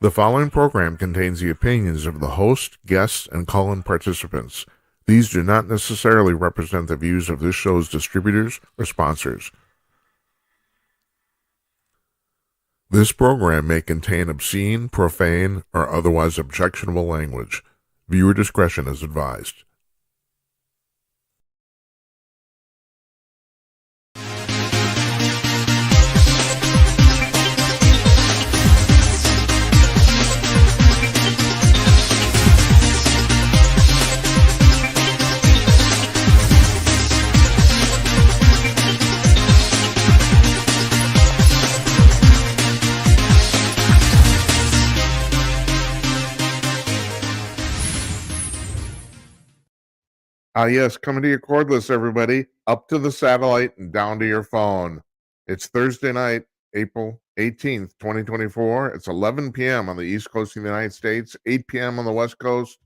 The following program contains the opinions of the host, guests, and call-in participants. These do not necessarily represent the views of this show's distributors or sponsors. This program may contain obscene, profane, or otherwise objectionable language. Viewer discretion is advised. Yes, coming to your cordless, everybody. Up to the satellite and down to your phone. It's Thursday night, April 18th, 2024. It's 11 p.m. on the East Coast of the United States, 8 p.m. on the West Coast,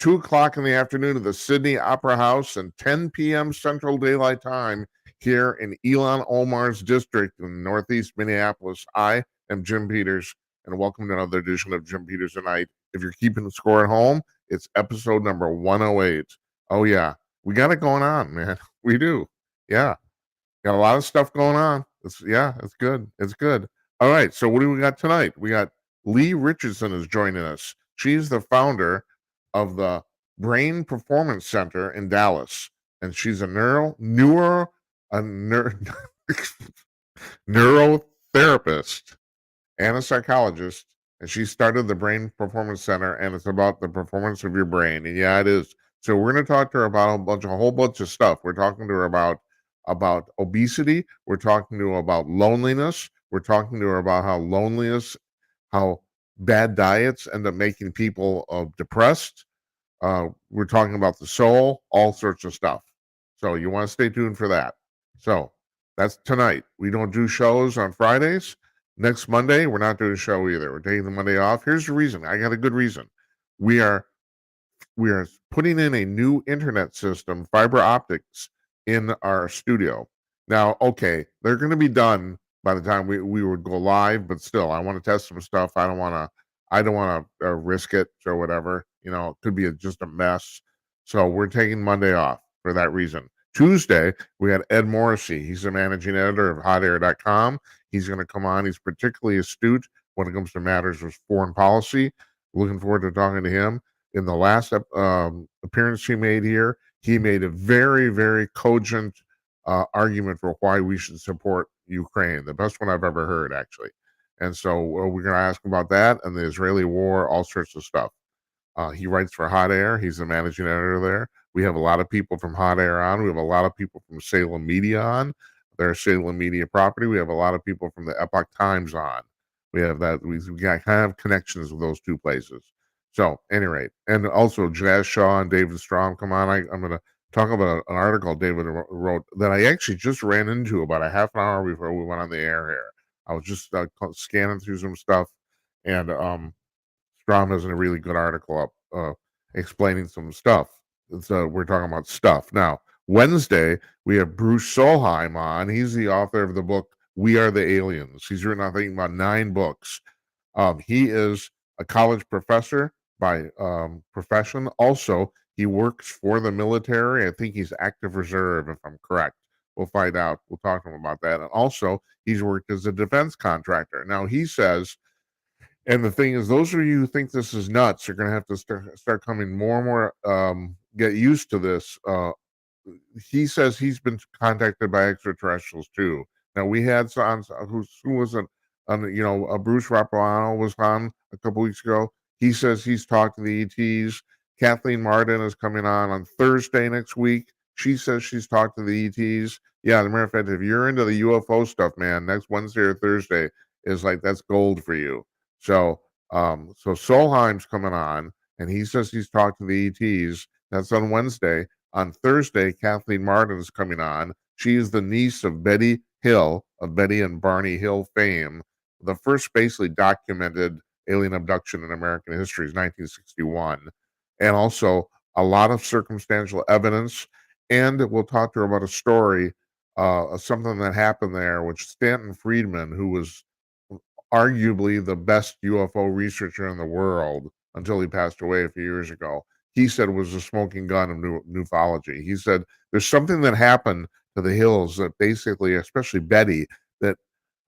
2 o'clock in the afternoon at the Sydney Opera House, and 10 p.m. Central Daylight Time here in Elon Omar's district in Northeast Minneapolis. I am Jim Peters, and welcome to another edition of Jim Peters Tonight. If you're keeping the score at home, it's episode number 108. Oh, yeah. We got it going on, man. We do. Yeah. Got a lot of stuff going on. It's good. It's good. All right. So what do we got tonight? We got Leigh Richardson is joining us. She's the founder of the Brain Performance Center in Dallas. And she's a neurotherapist and a psychologist. And she started the Brain Performance Center, and it's about the performance of your brain. And yeah, it is. So we're going to talk to her about a whole bunch of stuff. We're talking to her about obesity. We're talking to her about loneliness. We're talking to her about how bad diets end up making people depressed. We're talking about the soul, all sorts of stuff. So you want to stay tuned for that. So that's tonight. We don't do shows on Fridays. Next Monday, we're not doing a show either. We're taking the Monday off. Here's the reason. I got a good reason. We are putting in a new internet system, fiber optics, in our studio. Now, okay, they're going to be done by the time we would go live, but still, I want to test some stuff. I don't want to risk it or whatever. You know, it could be just a mess. So we're taking Monday off for that reason. Tuesday, we had Ed Morrissey. He's the managing editor of hotair.com. He's going to come on. He's particularly astute when it comes to matters of foreign policy. Looking forward to talking to him. In the last appearance he made here, he made a very, very cogent argument for why we should support Ukraine. The best one I've ever heard, actually. And so we're going to ask him about that and the Israeli war, all sorts of stuff. He writes for Hot Air. He's the managing editor there. We have a lot of people from Hot Air on. We have a lot of people from Salem Media on. They're Salem Media property. We have a lot of people from the Epoch Times on. We have that. We got kind of connections with those two places. So, at any rate, and also Jazz Shaw and David Strom come on. I'm going to talk about an article David wrote that I actually just ran into about a half an hour before we went on the air here. I was just scanning through some stuff, and Strom has a really good article up explaining some stuff. So we're talking about stuff. Now, Wednesday, we have Bruce Solheim on. He's the author of the book, We Are the Aliens. He's written, I think, about 9 books. He is a college professor by profession. Also, he works for the military. I think he's active reserve, if I'm correct. We'll find out. We'll talk to him about that. And also, he's worked as a defense contractor. Now, he says, and the thing is, those of you who think this is nuts are going to have to start coming more and more, get used to this. He says he's been contacted by extraterrestrials, too. Now, we had who was it? Bruce Rapalano was on a couple weeks ago. He says he's talked to the ETs. Kathleen Martin is coming on Thursday next week. She says she's talked to the ETs. Yeah, as a matter of fact, if you're into the UFO stuff, man, next Wednesday or Thursday is like, that's gold for you. So Solheim's coming on, and he says he's talked to the ETs. That's on Wednesday. On Thursday, Kathleen Martin is coming on. She is the niece of Betty Hill, of Betty and Barney Hill fame. The first basically documented alien abduction in American history is 1961. And also a lot of circumstantial evidence. And we'll talk to her about a story, something that happened there, which Stanton Friedman, who was arguably the best UFO researcher in the world until he passed away a few years ago. He said was the smoking gun of ufology. He said there's something that happened to the hills that basically, especially Betty, that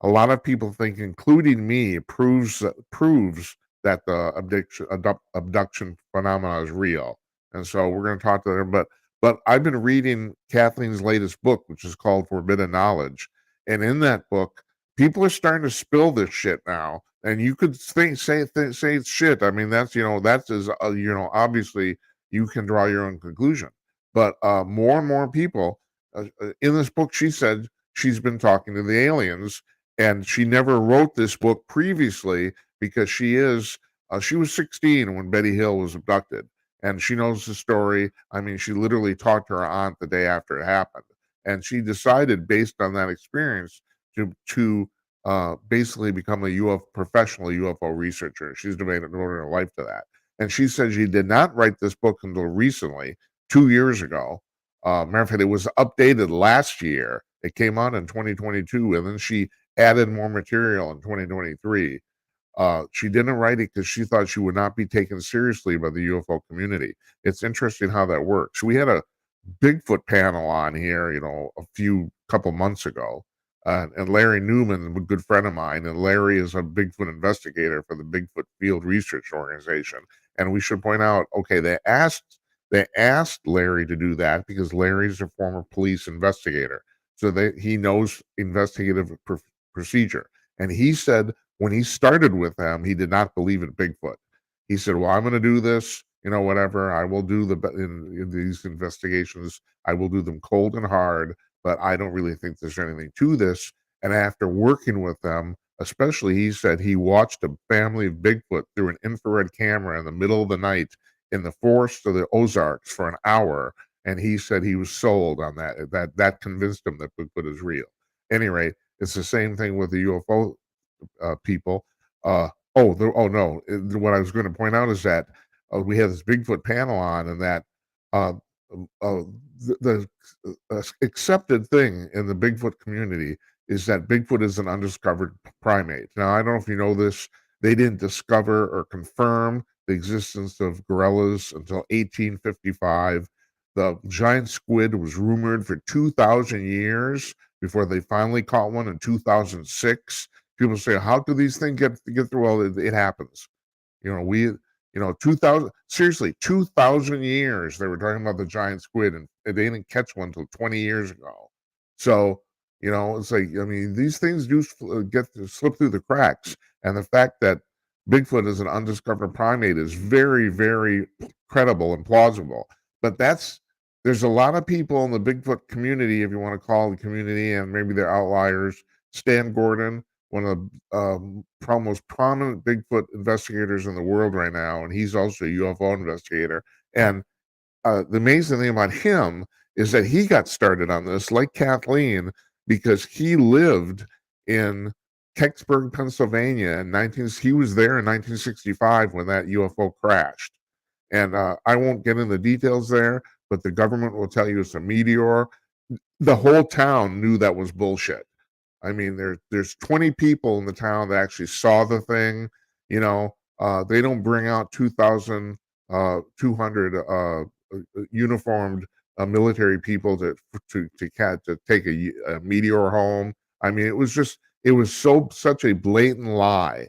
a lot of people think, including me, proves that the abduction phenomena is real. And so we're going to talk to them. But I've been reading Kathleen's latest book, which is called Forbidden Knowledge, and in that book, people are starting to spill this shit now. And you could say it's shit. I mean, that's that's as obviously you can draw your own conclusion. But more and more people in this book, she said she's been talking to the aliens, and she never wrote this book previously because she was 16 when Betty Hill was abducted, and she knows the story. I mean, she literally talked to her aunt the day after it happened, and she decided based on that experience to basically become a professional UFO researcher. She's devoted her life to that, and she said she did not write this book until recently, 2 years ago. Matter of fact, it was updated last year. It came out in 2022, and then she added more material in 2023. She didn't write it because she thought she would not be taken seriously by the UFO community. It's interesting how that works. We had a Bigfoot panel on here, a couple months ago, and Larry Newman, a good friend of mine, and Larry is a Bigfoot investigator for the Bigfoot Field Research Organization. And we should point out, okay, they asked Larry to do that because Larry's a former police investigator, so he knows investigative procedure. And he said when he started with them, he did not believe in Bigfoot. He said, "Well, I'm going to do this, whatever. I will do in these investigations. I will do them cold and hard, but I don't really think there's anything to this." And after working with them, especially, he said he watched a family of Bigfoot through an infrared camera in the middle of the night in the forest of the Ozarks for an hour, and he said he was sold on that. That convinced him that Bigfoot is real. Anyway, it's the same thing with the UFO people. No. What I was going to point out is that we had this Bigfoot panel on, and that uh, the accepted thing in the Bigfoot community is that Bigfoot is an undiscovered primate. Now, I don't know if you know this. They didn't discover or confirm the existence of gorillas until 1855. The giant squid was rumored for 2,000 years before they finally caught one in 2006. People say, how do these things get through? Well, it happens. 2,000 years they were talking about the giant squid, and they didn't catch one until 20 years ago. So, it's like, I mean, these things do slip through the cracks. And the fact that Bigfoot is an undiscovered primate is very, very credible and plausible. But there's a lot of people in the Bigfoot community, if you want to call it the community, and maybe they're outliers. Stan Gordon, one of the most prominent Bigfoot investigators in the world right now, and he's also a UFO investigator. And the amazing thing about him is that he got started on this, like Kathleen, because he lived in Kecksburg, Pennsylvania, he was there in 1965 when that UFO crashed. And I won't get into the details there, but the government will tell you it's a meteor. The whole town knew that was bullshit. I mean, there's 20 people in the town that actually saw the thing. They don't bring out 2,200 uniformed military people to take a meteor home. I mean, it was such a blatant lie.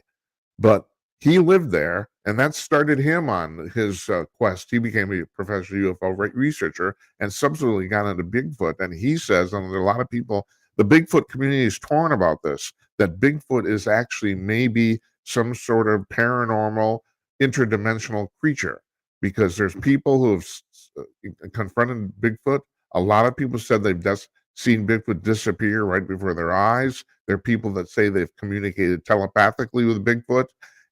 But he lived there, and that started him on his quest. He became a professional UFO researcher and subsequently got into Bigfoot. And he says, and there are a lot of people, the Bigfoot community is torn about this, that Bigfoot is actually maybe some sort of paranormal, interdimensional creature, because there's people who have confronted Bigfoot. A lot of people said they've just seen Bigfoot disappear right before their eyes. There are people that say they've communicated telepathically with Bigfoot.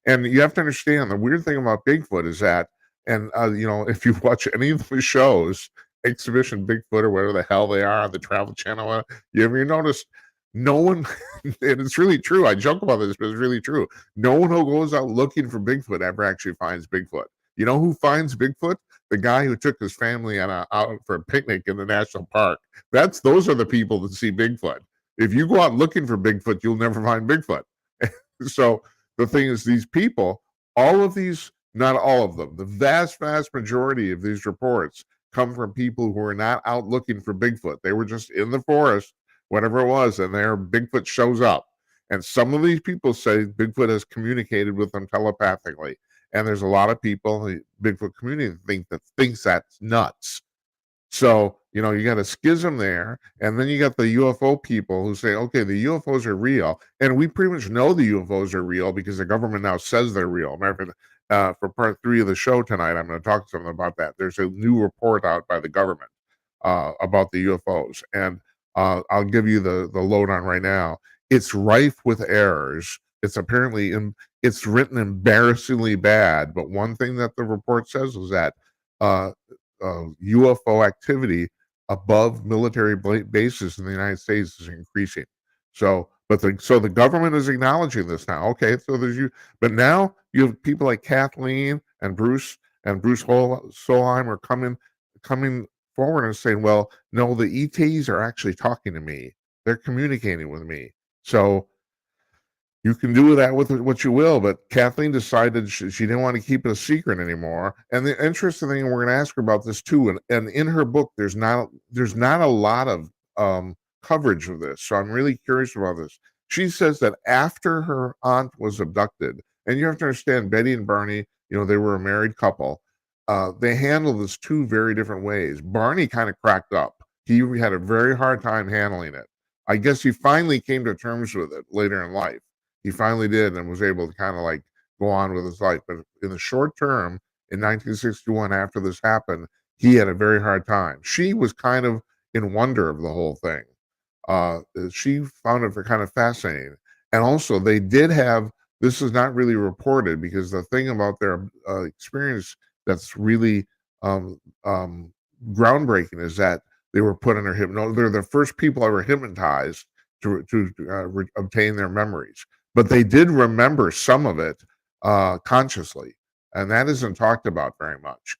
And you have to understand, the weird thing about Bigfoot is that, and if you watch any of the shows, Exhibition Bigfoot or whatever the hell they are on the Travel Channel, you ever notice no one, and it's really true, I joke about this, but it's really true, no one who goes out looking for Bigfoot ever actually finds Bigfoot. You know who finds Bigfoot? The guy who took his family out for a picnic in the national park. Those are the people that see Bigfoot. If you go out looking for Bigfoot, you'll never find Bigfoot. So the thing is, these people, all of these, not all of them, the vast majority of these reports come from people who are not out looking for Bigfoot. They were just in the forest, whatever it was, and there Bigfoot shows up. And some of these people say Bigfoot has communicated with them telepathically. And there's a lot of people in the Bigfoot community thinks that's nuts. So, you got a schism there, and then you got the UFO people who say, okay, the UFOs are real. And we pretty much know the UFOs are real because the government now says they're real. Matter of fact, for part 3 of the show tonight, I'm going to talk to someone about that. There's a new report out by the government about the UFOs. And I'll give you the lowdown right now. It's rife with errors. It's apparently, it's written embarrassingly bad. But one thing that the report says is that uh, UFO activity above military bases in the United States is increasing. So, so the government is acknowledging this now. Okay, so but now you have people like Kathleen and Bruce Solheim are coming forward and saying, well, no, the ETs are actually talking to me. They're communicating with me. So you can do that with what you will, but Kathleen decided she didn't want to keep it a secret anymore. And the interesting thing, we're going to ask her about this too, and in her book, there's not a lot of coverage of this. So I'm really curious about this. She says that after her aunt was abducted, and you have to understand, Betty and Barney, they were a married couple. They handled this two very different ways. Barney kind of cracked up. He had a very hard time handling it. I guess he finally came to terms with it later in life. He finally did and was able to kind of like go on with his life. But in the short term, in 1961, after this happened, he had a very hard time. She was kind of in wonder of the whole thing. She found it kind of fascinating. And also, they did have, this is not really reported because the thing about their experience that's really groundbreaking is that they were put under hypnosis. They're the first people ever hypnotized to obtain their memories. But they did remember some of it consciously, and that isn't talked about very much.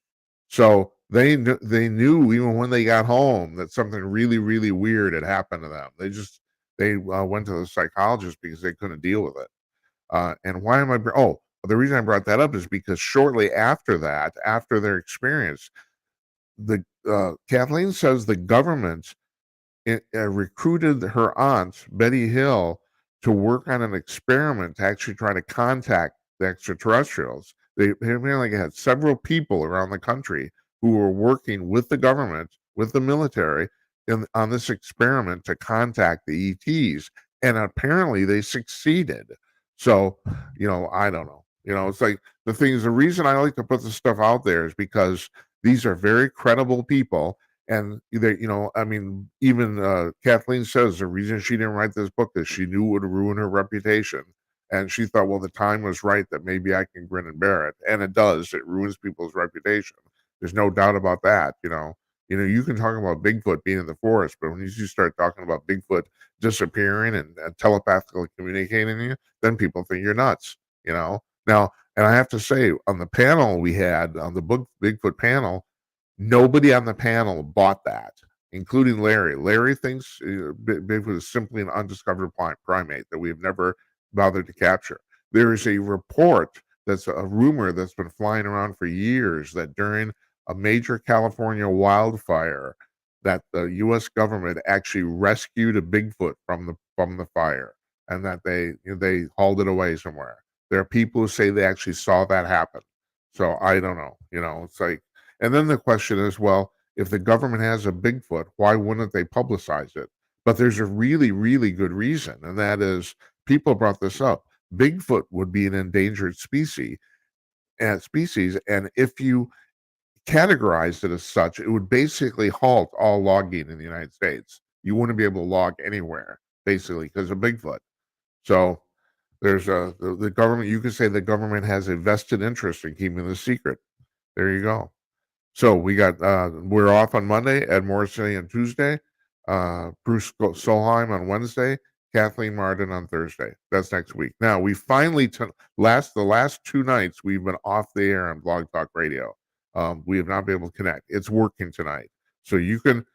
So they knew even when they got home that something really, really weird had happened to them. They went to the psychologist because they couldn't deal with it. And why am I? Oh, the reason I brought that up is because shortly after that, after their experience, the Kathleen says the government recruited her aunt, Betty Hill, to work on an experiment to actually try to contact the extraterrestrials. They apparently had several people around the country who were working with the government, with the military, on this experiment to contact the ETs. And apparently they succeeded. So, I don't know. It's like the reason I like to put this stuff out there is because these are very credible people. And I mean, even Kathleen says the reason she didn't write this book is she knew it would ruin her reputation. And she thought, well, the time was right that maybe I can grin and bear it. And it does. It ruins people's reputation. There's no doubt about that. You can talk about Bigfoot being in the forest, but when you start talking about Bigfoot disappearing and telepathically communicating to you, then people think you're nuts. Now, and I have to say, on the panel we had on the book Bigfoot panel, nobody on the panel bought that, including Larry. Larry thinks Bigfoot is simply an undiscovered primate that we have never bothered to capture. There is a report that's a rumor that's been flying around for years that during a major California wildfire, that the U.S. government actually rescued a Bigfoot from the fire, and that they hauled it away somewhere. There are people who say they actually saw that happen. So I don't know. It's like, and then the question is, well, if the government has a Bigfoot, why wouldn't they publicize it? But there's a really, really good reason, and that is people brought this up. Bigfoot would be an endangered species, and if you categorized it as such, it would basically halt all logging in the United States. You wouldn't be able to log anywhere, basically, because of Bigfoot. So there's the government. You could say the government has a vested interest in keeping the secret. There you go. So we're off on Monday, Ed Morrissey on Tuesday, Bruce Solheim on Wednesday, Kathleen Martin on Thursday. That's next week. Now we finally the last 2 nights we've been off the air on Blog Talk Radio. We have not been able to connect. It's working tonight. So you can,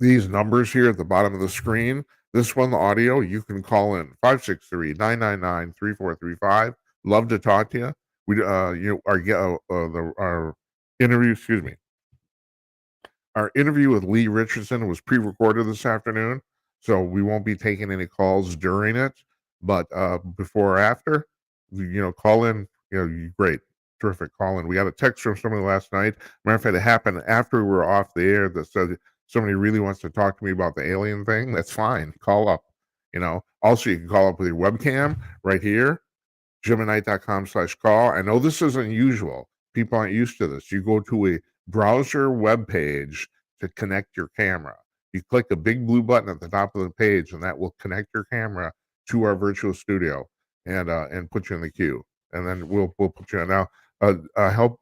these numbers here at the bottom of the screen, This one, the audio, you can call in 563-999-3435. Love to talk to you. We, our interview, excuse me, our interview with Leigh Richardson was pre-recorded this afternoon, so we won't be taking any calls during it. But before or after, call in. Great, terrific, call in. We got a text from somebody last night. Matter of fact, it happened after we were off the air that said somebody really wants to talk to me about the alien thing. That's fine. Call up. Also, you can call up with your webcam right here, jimandknight.com/call. I know this is unusual. People aren't used to this. You go to a browser web page to connect your camera. You click a big blue button at the top of the page, and that will connect your camera to our virtual studio and put you in the queue. And then we'll put you in. Now, I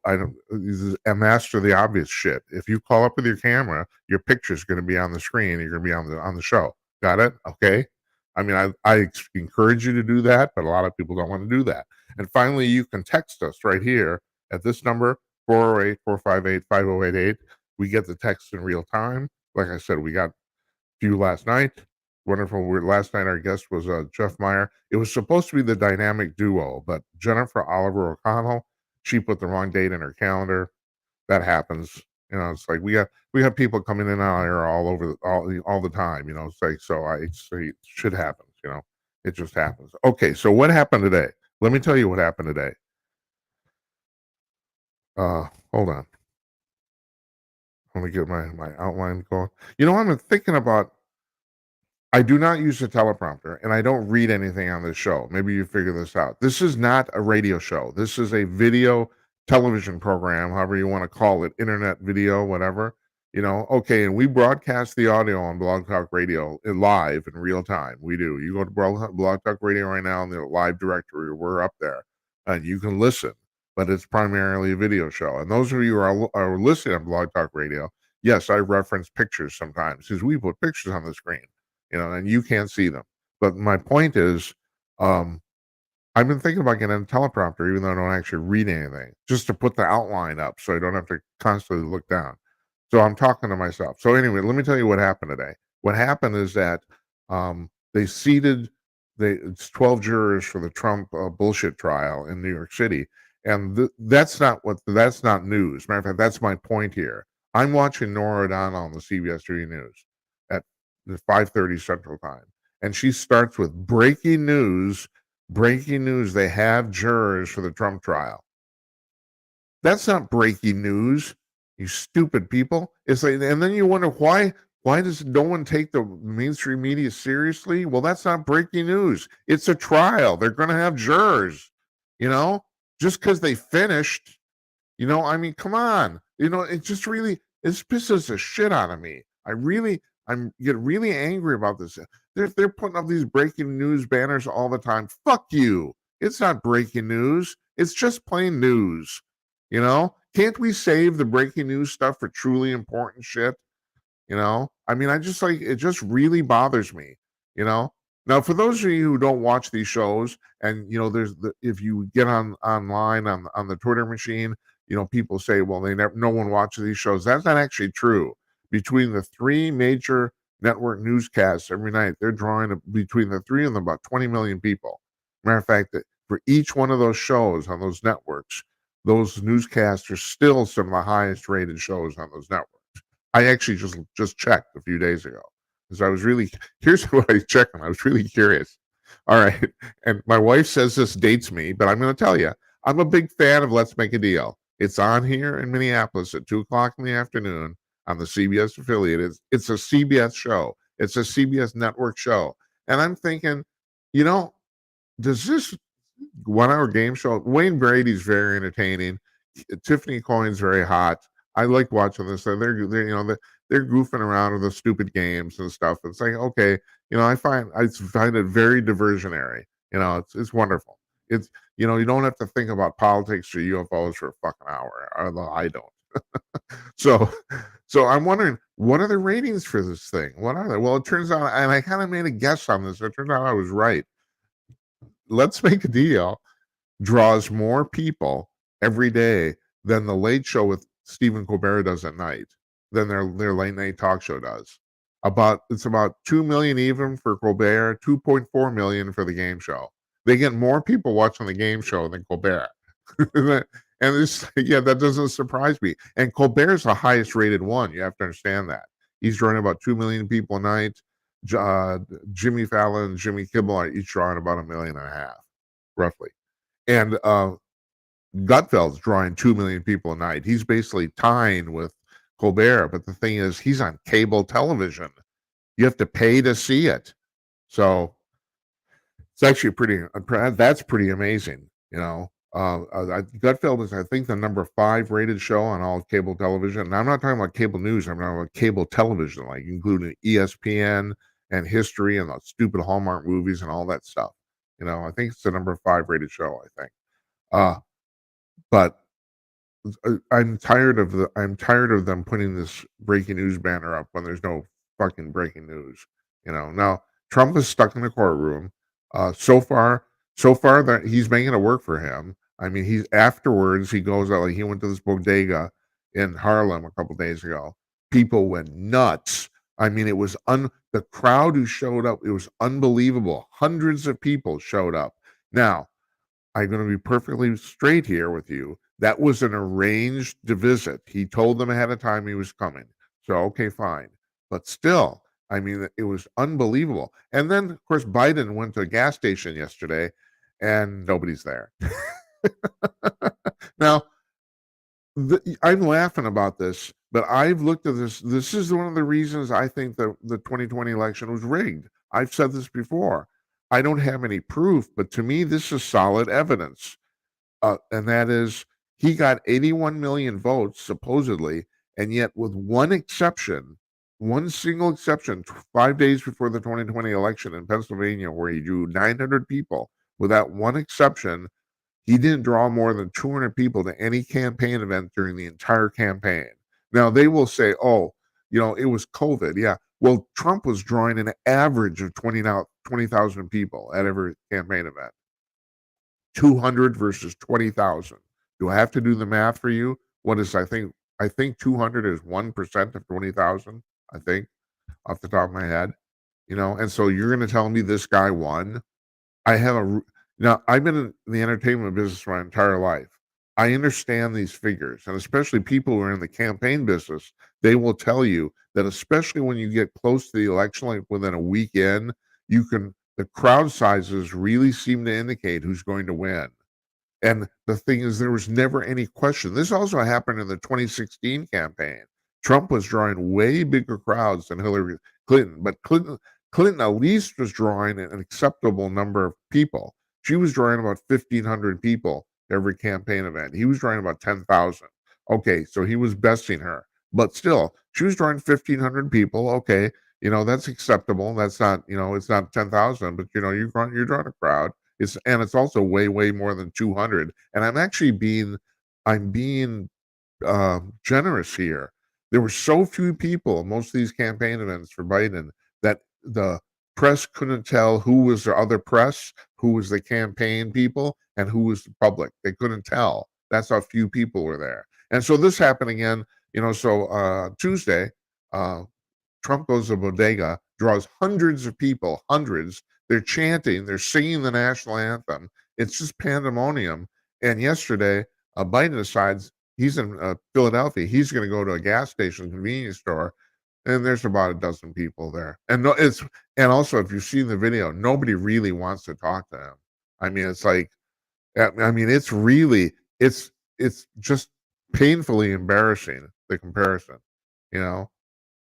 don't. This is a master of the obvious shit. If you call up with your camera, your picture's going to be on the screen. You're going to be on the show. Got it? Okay. I mean, I encourage you to do that, but a lot of people don't want to do that. And finally, you can text us right here at this number, 408-458-5088. We get the text in real time. Like I said, we got a few last night. Wonderful. Last night, our guest was Jeff Meyer. It was supposed to be the dynamic duo, but Jennifer Oliver O'Connell, she put the wrong date in her calendar. That happens. It's like we have people coming in and out here all the time. It's like it should happen. It just happens. Okay, so what happened today? Let me tell you what happened today. Hold on. Let me get my outline going. I'm thinking about. I do not use a teleprompter, and I don't read anything on this show. Maybe you figure this out. This is not a radio show. This is a video television program, however you want to call it, internet video, whatever. Okay, and we broadcast the audio on Blog Talk Radio live in real time. We do. You go to Blog Talk Radio right now in the live directory. We're up there, and you can listen, but it's primarily a video show. And those of you who are listening on Blog Talk Radio, yes, I reference pictures sometimes because we put pictures on the screen. And you can't see them. But my point is, I've been thinking about getting a teleprompter, even though I don't actually read anything, just to put the outline up so I don't have to constantly look down. So I'm talking to myself. So anyway, let me tell you what happened today. What happened is that they seated it's 12 jurors for the Trump bullshit trial in New York City. And that's not news. Matter of fact, that's my point here. I'm watching Norah O'Donnell on the CBS 3 News at 5:30 Central Time. And she starts with breaking news. Breaking news. They have jurors for the Trump trial. That's not breaking news, you stupid people. It's like, and then you wonder why does no one take the mainstream media seriously? Well, that's not breaking news. It's a trial. They're going to have jurors, just because they finished, I mean, come on. It just really, it pisses the shit out of me. I'm get really angry about this. They're putting up these breaking news banners all the time. Fuck you. It's not breaking news. It's just plain news. Can't we save the breaking news stuff for truly important shit? I mean, it just really bothers me. Now, for those of you who don't watch these shows, and if you get online on the Twitter machine, people say, well, no one watches these shows. That's not actually true. Between the three major network newscasts every night, they're drawing between the three of them about 20 million people. Matter of fact, that for each one of those shows on those networks, those newscasts are still some of the highest rated shows on those networks. I actually just checked a few days ago because I was here's what I checked and I was really curious. All right. And my wife says this dates me, but I'm going to tell you, I'm a big fan of Let's Make a Deal. It's on here in Minneapolis at 2:00 in the afternoon on the CBS affiliate. It's a CBS show. It's a CBS network show. And I'm thinking, does this 1 hour game show, Wayne Brady's very entertaining. Tiffany Cohen's very hot. I like watching this. They're goofing around with the stupid games and stuff. It's like, okay, I find it very diversionary. It's wonderful. It's you don't have to think about politics or UFOs for a fucking hour. Although I don't. So I'm wondering, what are the ratings for this thing? What are they? Well, it turns out, and I kind of made a guess on this. It turns out I was right. Let's Make a Deal draws more people every day than the Late Show with Stephen Colbert does at night, than their late night talk show does. It's about 2 million even for Colbert, 2.4 million for the game show. They get more people watching the game show than Colbert. And this, yeah, that doesn't surprise me. And Colbert's the highest rated one. You have to understand that. He's drawing about 2 million people a night. Jimmy Fallon and Jimmy Kimmel are each drawing about 1.5 million, roughly. And Gutfeld's drawing 2 million people a night. He's basically tying with Colbert. But the thing is, he's on cable television. You have to pay to see it. So it's actually that's pretty amazing, you know. Gutfeld is, I think, the number 5 rated show on all cable television. And I'm not talking about cable news. I'm talking about cable television, like including ESPN and history and the stupid Hallmark movies and all that stuff. I think it's the number 5 rated show, I think. Uh, but I'm tired of them putting this breaking news banner up when there's no fucking breaking news. Now Trump is stuck in the courtroom. So far that he's making it work for him. I mean, he's afterwards he goes out, like he went to this bodega in Harlem a couple days ago. People went nuts. I mean, the crowd who showed up, it was unbelievable. Hundreds of people showed up. Now, I'm going to be perfectly straight here with you. That was an arranged visit. He told them ahead of time he was coming. So, okay, fine. But still, I mean, it was unbelievable. And then, of course, Biden went to a gas station yesterday and nobody's there. Now, I'm laughing about this, but I've looked at this. This is one of the reasons I think the 2020 election was rigged. I've said this before. I don't have any proof, but to me, this is solid evidence. And that is, he got 81 million votes, supposedly, and yet with one exception, one single exception, 5 days before the 2020 election in Pennsylvania, where he drew 900 people, with that one exception, he didn't draw more than 200 people to any campaign event during the entire campaign. Now, they will say, oh, it was COVID. Yeah. Well, Trump was drawing an average of 20,000 people at every campaign event. 200 versus 20,000. Do I have to do the math for you? I think 200 is 1% of 20,000, I think, off the top of my head. And so you're going to tell me this guy won? I have now I've been in the entertainment business my entire life. I understand these figures, and especially people who are in the campaign business, they will tell you that especially when you get close to the election, like within a weekend, the crowd sizes really seem to indicate who's going to win. And the thing is, there was never any question. This also happened in the 2016 campaign. Trump was drawing way bigger crowds than Hillary Clinton, but Clinton at least was drawing an acceptable number of people. She was drawing about 1,500 people every campaign event. He was drawing about 10,000. Okay, so he was besting her, but still, she was drawing 1,500 people. Okay, that's acceptable. That's not, it's not 10,000, but you're drawing a crowd. It's also way, way more than 200. And I'm being generous here. There were so few people at most of these campaign events for Biden that the press couldn't tell who was the other press, who was the campaign people, and who was the public. They couldn't tell. That's how few people were there. And so this happened again. So Tuesday, uh, Trump goes to a bodega, draws hundreds of people, hundreds. They're chanting, they're singing the national anthem. It's just pandemonium. And yesterday, Biden decides he's in Philadelphia. He's going to go to a gas station, convenience store, and there's about a dozen people there. And also, if you've seen the video, nobody really wants to talk to him. I mean, it's like, it's just painfully embarrassing, the comparison, you know.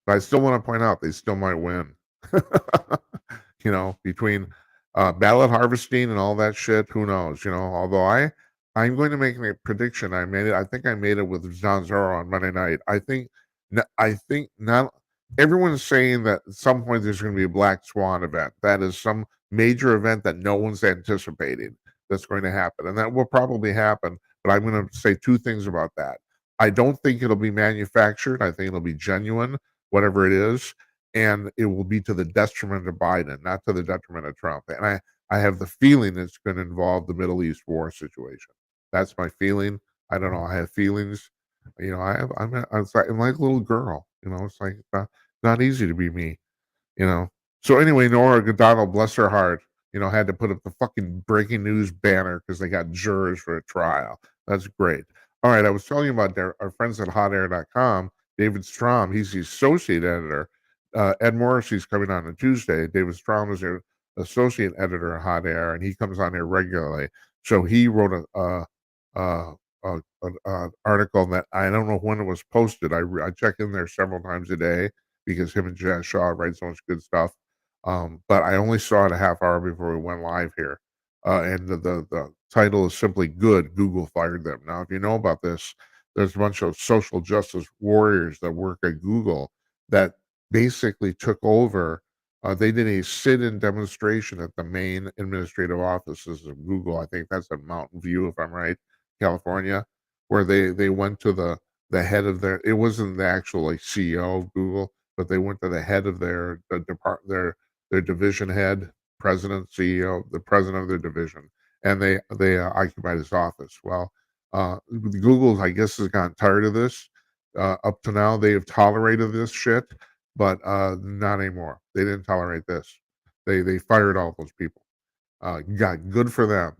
But I still want to point out they still might win. Between ballot harvesting and all that shit, who knows? Although I'm going to make a prediction. I made it. I think I made it with John Zorro on Monday night. I think not. Everyone's saying that at some point there's going to be a black swan event. That is some major event that no one's anticipating that's going to happen, and that will probably happen. But I'm going to say two things about that. I don't think it'll be manufactured. I think it'll be genuine, whatever it is, and it will be to the detriment of Biden, not to the detriment of Trump. And I have the feeling it's going to involve the Middle East war situation. That's my feeling. I don't know. I have feelings. I'm like a little girl. It's like Not easy to be me, you know. So anyway, Nora Godano, bless her heart, had to put up the fucking breaking news banner because they got jurors for a trial. That's great. All right, I was telling you about our friends at hotair.com. David Strom, he's the associate editor. Ed Morrissey's coming on Tuesday. David Strom is their associate editor at Hot Air, and he comes on here regularly. So he wrote an article that I don't know when it was posted. I check in there several times a day because him and Jazz Shaw write so much good stuff. But I only saw it a half hour before we went live here. And the title is simply "Good, Google Fired Them." Now, if you know about this, there's a bunch of social justice warriors that work at Google that basically took over. They did a sit-in demonstration at the main administrative offices of Google. I think that's in Mountain View, if I'm right, California, where they went to the head of it wasn't the actual like CEO of Google, but they went to the head of their division head, president, CEO, the president of their division, and they occupied his office. Well, Google, I guess, has gotten tired of this. Up to now, they have tolerated this shit, but not anymore. They didn't tolerate this. They fired all those people. God, good for them.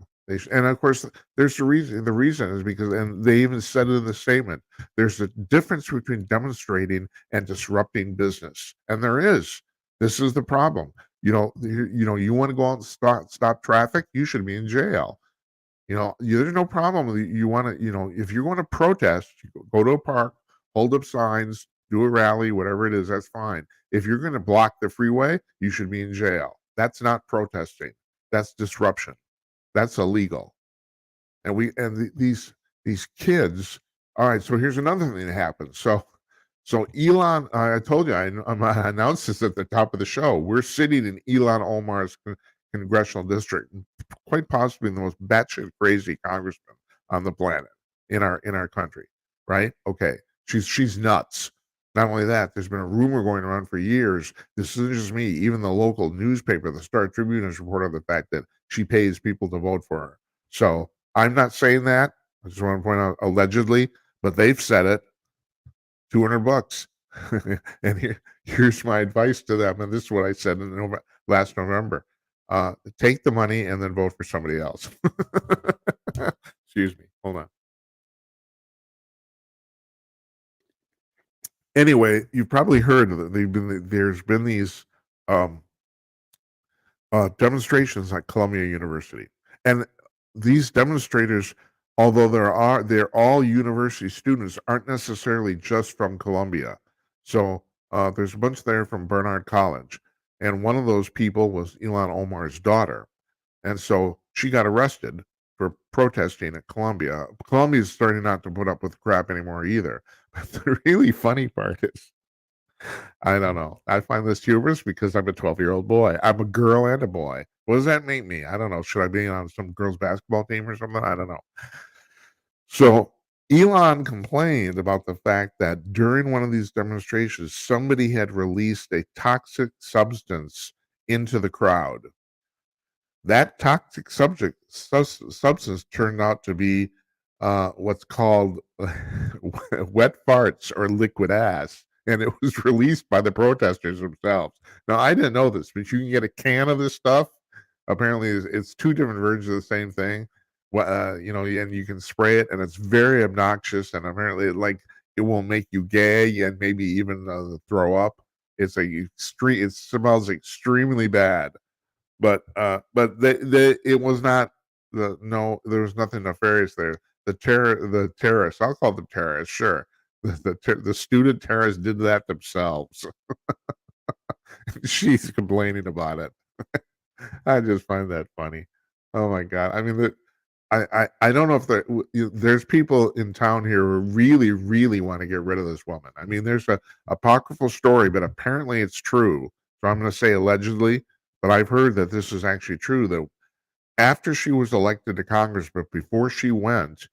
And of course, there's the reason. The reason is because, and they even said it in the statement. There's a difference between demonstrating and disrupting business, and there is. This is the problem. You want to go out and stop traffic. You should be in jail. There's no problem with you want to. If you're going to protest, you go to a park, hold up signs, do a rally, whatever it is. That's fine. If you're going to block the freeway, you should be in jail. That's not protesting. That's disruption. That's illegal. These kids. All right. So here's another thing that happens. So Elon, I told you, I announced this at the top of the show. We're sitting in Elon Omar's congressional district, quite possibly the most batshit crazy congressman on the planet in our country. Right? Okay. She's nuts. Not only that, there's been a rumor going around for years. This isn't just me. Even the local newspaper, the Star Tribune, has reported the fact that she pays people to vote for her. So I'm not saying that. I just want to point out allegedly, but they've said it. $200. And here's my advice to them. And this is what I said last November. Take the money and then vote for somebody else. Excuse me. Hold on. Anyway, you've probably heard that there's been these um, demonstrations at Columbia University, and these demonstrators, although they're all university students, aren't necessarily just from Columbia. So there's a bunch there from Bernard College, and one of those people was Elon Omar's daughter, and so she got arrested for protesting at Columbia. Columbia's starting not to put up with crap anymore either. But the really funny part is I don't know. I find this humorous because I'm a 12-year-old boy. I'm a girl and a boy. What does that make me? I don't know. Should I be on some girls' basketball team or something? I don't know. So Elon complained about the fact that during one of these demonstrations, somebody had released a toxic substance into the crowd. That toxic substance turned out to be what's called wet farts or liquid ass, and it was released by the protesters themselves. Now, I didn't know this, but you can get a can of this stuff. Apparently, it's two different versions of the same thing. And you can spray it, and it's very obnoxious, and apparently, it will make you gay and maybe even throw up. It smells extremely bad. But it was not there was nothing nefarious there. The terrorists, I'll call them terrorists, sure. The student terrorists did that themselves. She's complaining about it. I just find that funny. Oh my god! I mean, I don't know if there's people in town here who really, really want to get rid of this woman. I mean, there's a apocryphal story, but apparently it's true. So I'm going to say allegedly, but I've heard that this is actually true. That after she was elected to Congress, but before she went,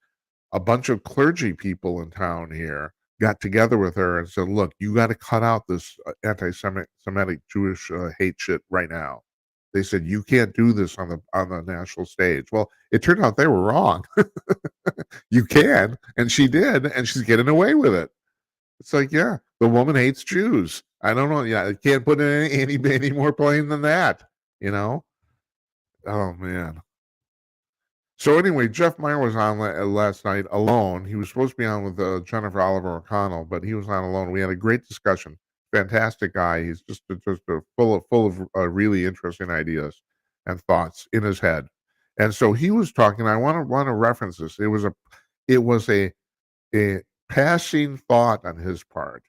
a bunch of clergy people in town here got together with her and said, "Look, you got to cut out this anti-Semitic Jewish hate shit right now." They said you can't do this on the national stage. Well, it turned out they were wrong. You can, and she did, and she's getting away with it. It's like, yeah, the woman hates Jews. I don't know. Yeah, I can't put in any more plain than that. You know. Oh man. So anyway, Jeff Meyer was on last night alone. He was supposed to be on with Jennifer Oliver O'Connell, but he was on alone. We had a great discussion. Fantastic guy. He's just full of really interesting ideas and thoughts in his head. And so he was talking. I want to reference this. It was a passing thought on his part.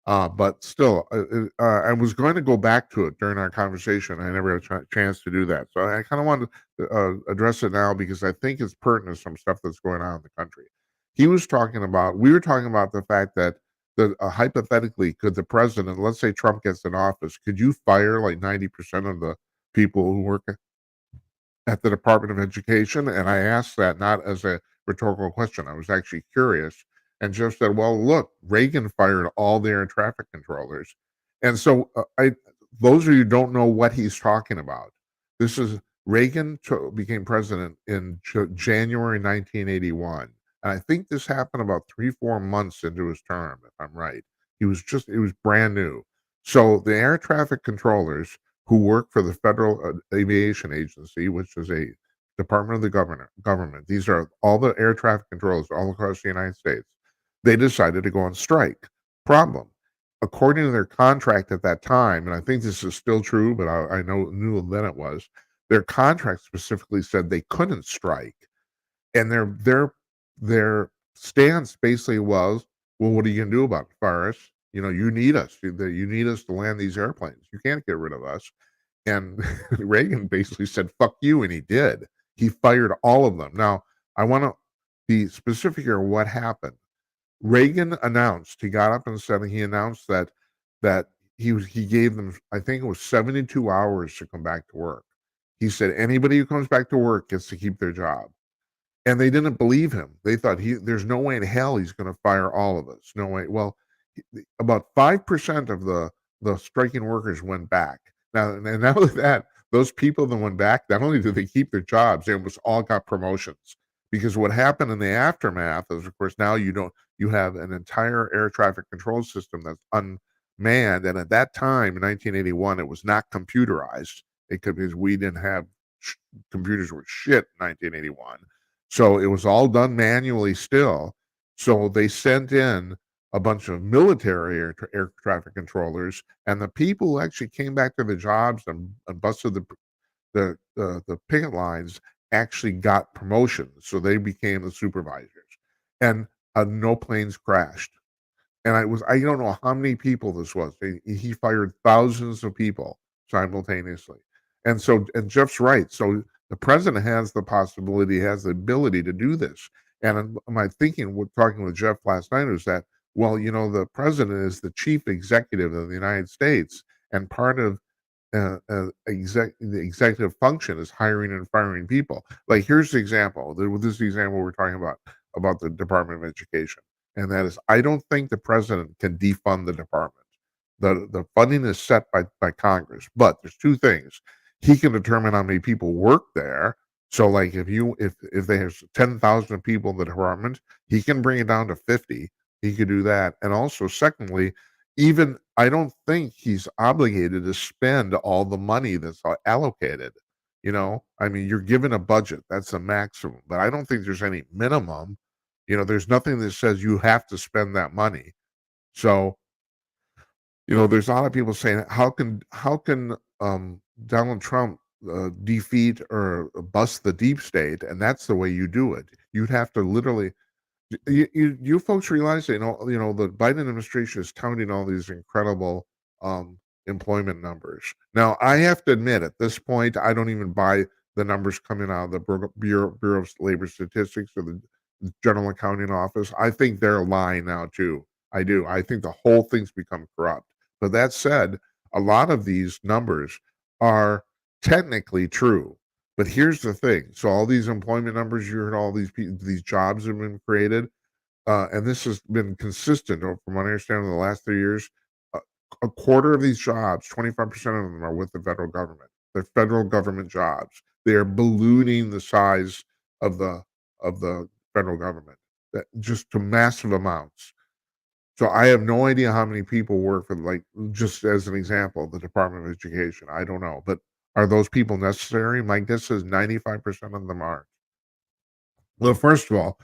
But still, I was going to go back to it during our conversation. I never had a chance to do that. So I kind of wanted to address it now because I think it's pertinent to some stuff that's going on in the country. We were talking about the fact that hypothetically, could the president, let's say Trump gets in office, could you fire like 90% of the people who work at the Department of Education? And I asked that not as a rhetorical question. I was actually curious. And Jeff said, well, look, Reagan fired all the air traffic controllers. And so those of you who don't know what he's talking about, this is Reagan became president in January 1981. And I think this happened about 3-4 months into his term, if I'm right. It was brand new. So the air traffic controllers who work for the Federal Aviation Agency, which is a department of the government. These are all the air traffic controllers all across the United States. They decided to go on strike. Problem. According to their contract at that time, and I think this is still true, but I knew then it was, their contract specifically said they couldn't strike. And their stance basically was, well, what are you gonna do about it? Fire us? You know, you need us. You need us to land these airplanes. You can't get rid of us. And Reagan basically said, fuck you, and he did. He fired all of them. Now, I want to be specific here what happened. Reagan announced, he got up and said, he announced that he gave them, I think it was 72 hours to come back to work. He said, anybody who comes back to work gets to keep their job. And they didn't believe him. They thought there's no way in hell he's going to fire all of us. No way. Well, about 5% of the striking workers went back. Now, and not only that, those people that went back, not only did they keep their jobs, they almost all got promotions. Because what happened in the aftermath is, of course, now you have an entire air traffic control system that's unmanned. And at that time, in 1981, it was not computerized. It could because we didn't have computers were shit in 1981. So it was all done manually still. So they sent in a bunch of military air traffic controllers, and the people who actually came back to the jobs and busted the picket lines actually got promotions. So they became the supervisors, and no planes crashed. And I don't know how many people this was. He fired thousands of people simultaneously. And Jeff's right. So the president has the possibility, has the ability to do this. And my thinking, talking with Jeff last night, was that, well, the president is the chief executive of the United States, and part of the executive function is hiring and firing people. Like, here's the example. This is the example we're talking about the Department of Education, and that is, I don't think the president can defund the department. The funding is set by Congress, but there's two things. He can determine how many people work there. So, like, if there's 10,000 people in the department, he can bring it down to 50. He could do that, and also, secondly, even I don't think he's obligated to spend all the money that's allocated. I mean, you're given a budget, that's the maximum, but I don't think there's any minimum. There's nothing that says you have to spend that money. So, there's a lot of people saying, how can Donald Trump defeat or bust the deep state? And that's the way you do it. You'd have to literally you folks realize that, the Biden administration is touting all these incredible employment numbers. Now, I have to admit, at this point, I don't even buy the numbers coming out of the Bureau of Labor Statistics or the General Accounting Office. I think they're lying now too. I do. I think the whole thing's become corrupt. But that said, a lot of these numbers are technically true. But here's the thing. So all these employment numbers, you heard all these jobs have been created, and this has been consistent from what I understand in the last 3 years. Uh, a quarter of these jobs, 25% of them, are with the federal government. They're federal government jobs. They are ballooning the size of the federal government, just to massive amounts. So I have no idea how many people work for, like, just as an example, the Department of Education. I don't know, but are those people necessary? My guess is 95% of them are. Well, first of all,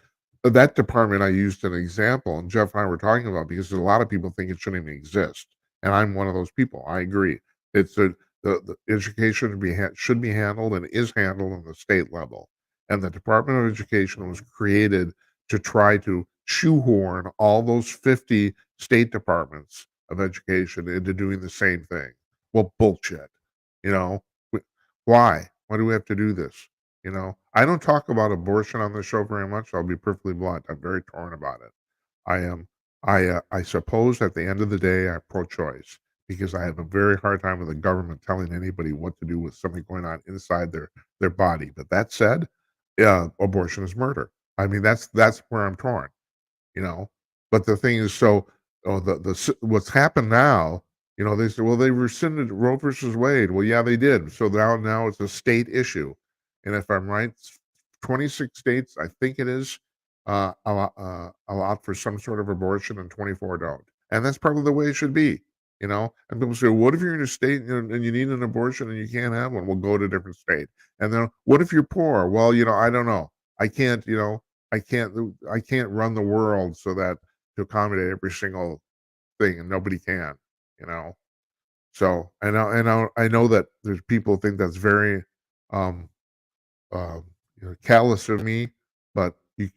that department I used an example, and Jeff and I were talking about because a lot of people think it shouldn't even exist, and I'm one of those people. I agree. It's the education should be handled and is handled on the state level, and the Department of Education was created to try to shoehorn all those 50 state departments of education into doing the same thing. Well, bullshit. You know, why? Why do we have to do this? You know, I don't talk about abortion on the show very much. I'll be perfectly blunt. I'm very torn about it. I am. I suppose at the end of the day, I'm pro-choice because I have a very hard time with the government telling anybody what to do with something going on inside their body. But that said, yeah, abortion is murder. I mean, that's where I'm torn. You know, but the thing is, so what's happened now, you know, they said, well, they rescinded Roe versus Wade. Well, yeah, they did. So now it's a state issue, and if I'm right, 26 states, I think it is, allow for some sort of abortion, and 24 don't, and that's probably the way it should be. You know, and people say, what if you're in a state and you need an abortion and you can't have one? We'll go to a different state. And then, what if you're poor? Well, you know, I don't know. I can't, you know, I can't run the world so that to accommodate every single thing, and nobody can, you know. So I know that there's people think that's very um you know, callous of me, but you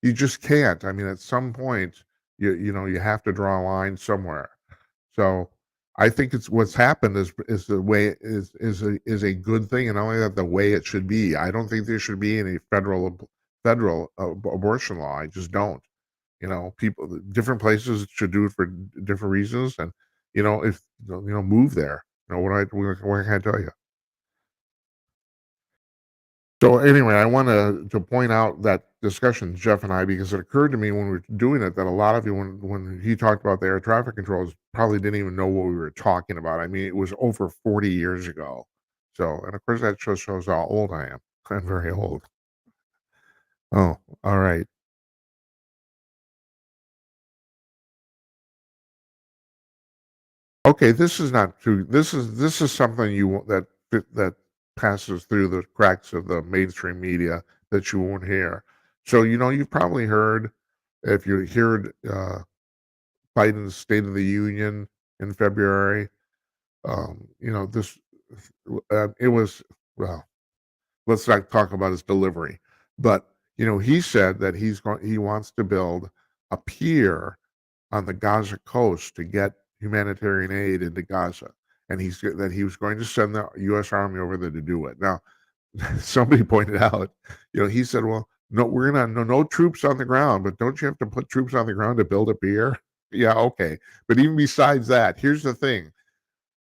just can't. I mean, at some point, you know, you have to draw a line somewhere. So I think it's what's happened is the way is a good thing, and not only that, the way it should be. I don't think there should be any federal abortion law. I just don't. You know, people different places should do it for different reasons, and you know, if you know, move there. You know what can I tell you? So anyway, I want to point out that discussion, Jeff and I, because it occurred to me when we were doing it that a lot of you, when he talked about the air traffic controls, probably didn't even know what we were talking about. I mean, it was over 40 years ago. So, and of course, that just shows how old I am. I'm very old. Oh, all right. Okay, this is not true. This is something that passes through the cracks of the mainstream media that you won't hear. So, you know, you've probably heard if you heard Biden's State of the Union in February. You know, it was, well, let's not talk about his delivery, but you know, he said that he wants to build a pier on the Gaza coast to get humanitarian aid into Gaza, and that he was going to send the U.S. Army over there to do it. Now, somebody pointed out, you know, he said, "Well, no, we're not no troops on the ground, but don't you have to put troops on the ground to build a pier?" Yeah, okay. But even besides that, here's the thing.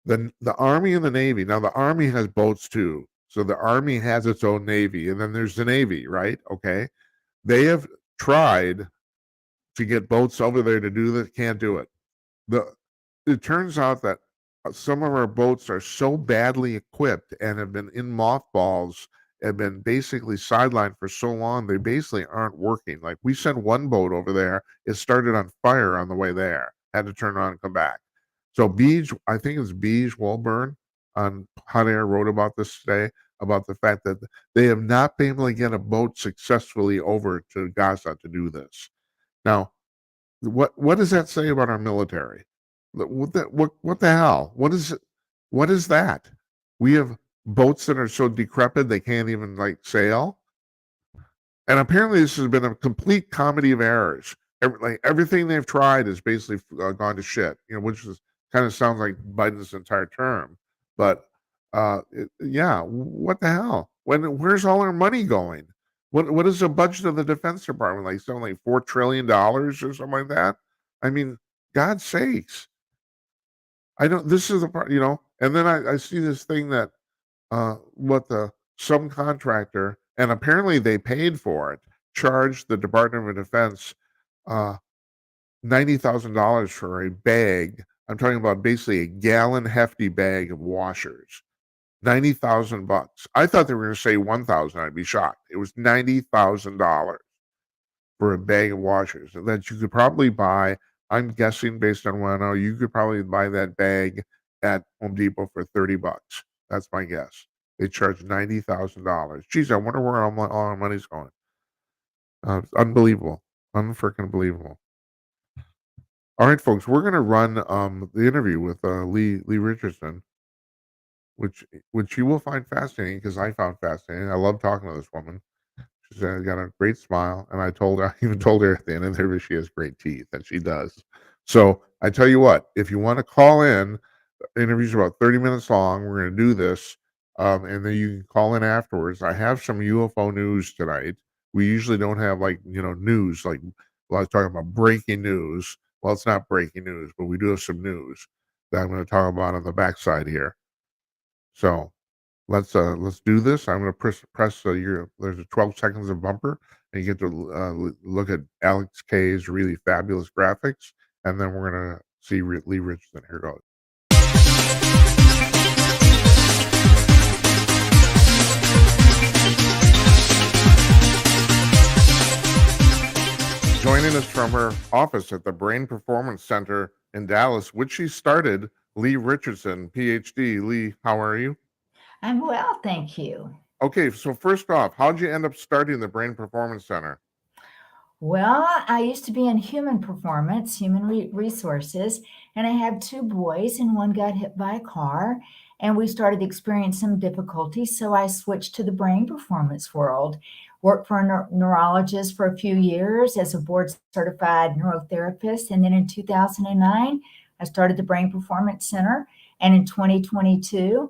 The Army and the Navy. Now the Army has boats too. So the Army has its own Navy, and then there's the Navy, right? Okay. They have tried to get boats over there to do this, can't do it. The it turns out that some of our boats are so badly equipped and have been in mothballs, have been basically sidelined for so long, they basically aren't working. Like we sent one boat over there, it started on fire on the way there, had to turn around and come back. So I think it's Beej Walburn on Hot Air wrote about this today, about the fact that they have not been able to get a boat successfully over to Gaza to do this. Now, what does that say about our military? What the hell? What is that? We have boats that are so decrepit they can't even like sail. And apparently, this has been a complete comedy of errors. Everything they've tried has basically gone to shit. You know, which is kind of sounds like Biden's entire term. But yeah, what the hell? Where's all our money going? What is the budget of the Defense Department like? Something like $4 trillion or something like that. I mean, God's sakes! I don't. This is the part, you know. And then I see this thing that what the some contractor, and apparently they paid for it, charged the Department of Defense uh, $90,000 for a bag. I'm talking about basically a gallon hefty bag of washers. 90,000 bucks. I thought they were going to say 1,000. I'd be shocked. It was $90,000 for a bag of washers, and that you could probably buy I'm guessing based on what I know, you could probably buy that bag at Home Depot for $30. That's my guess. They charge $90,000. Geez, I wonder where all our money's going. It's unbelievable. Unfreaking believable. All right, folks, we're gonna run the interview with Leigh Richardson, which you will find fascinating because I found fascinating. I love talking to this woman. She's got a great smile, and I told her, I even told her at the end of the interview she has great teeth, and she does. So I tell you what, if you want to call in, the interview's about 30 minutes long. We're going to do this, and then you can call in afterwards. I have some UFO news tonight. We usually don't have news like well, I was talking about breaking news. Well, it's not breaking news, but we do have some news that I'm going to talk about on the backside here. So let's do this. I'm going to press your. There's a 12 seconds of bumper, and you get to look at Alex K's really fabulous graphics, and then we're going to see Leigh Richardson. Here goes. Joining us from her office at the Brain Performance Center in Dallas, which she started, Leigh Richardson, PhD. Leigh, how are you? I'm well, thank you. Okay, so first off, how'd you end up starting the Brain Performance Center? Well, I used to be in human performance, resources, and I have two boys, and one got hit by a car, and we started experiencing some difficulties. So I switched to the brain performance world. Worked for a neurologist for a few years as a board certified neurotherapist, and then in 2009, I started the Brain Performance Center, and in 2022,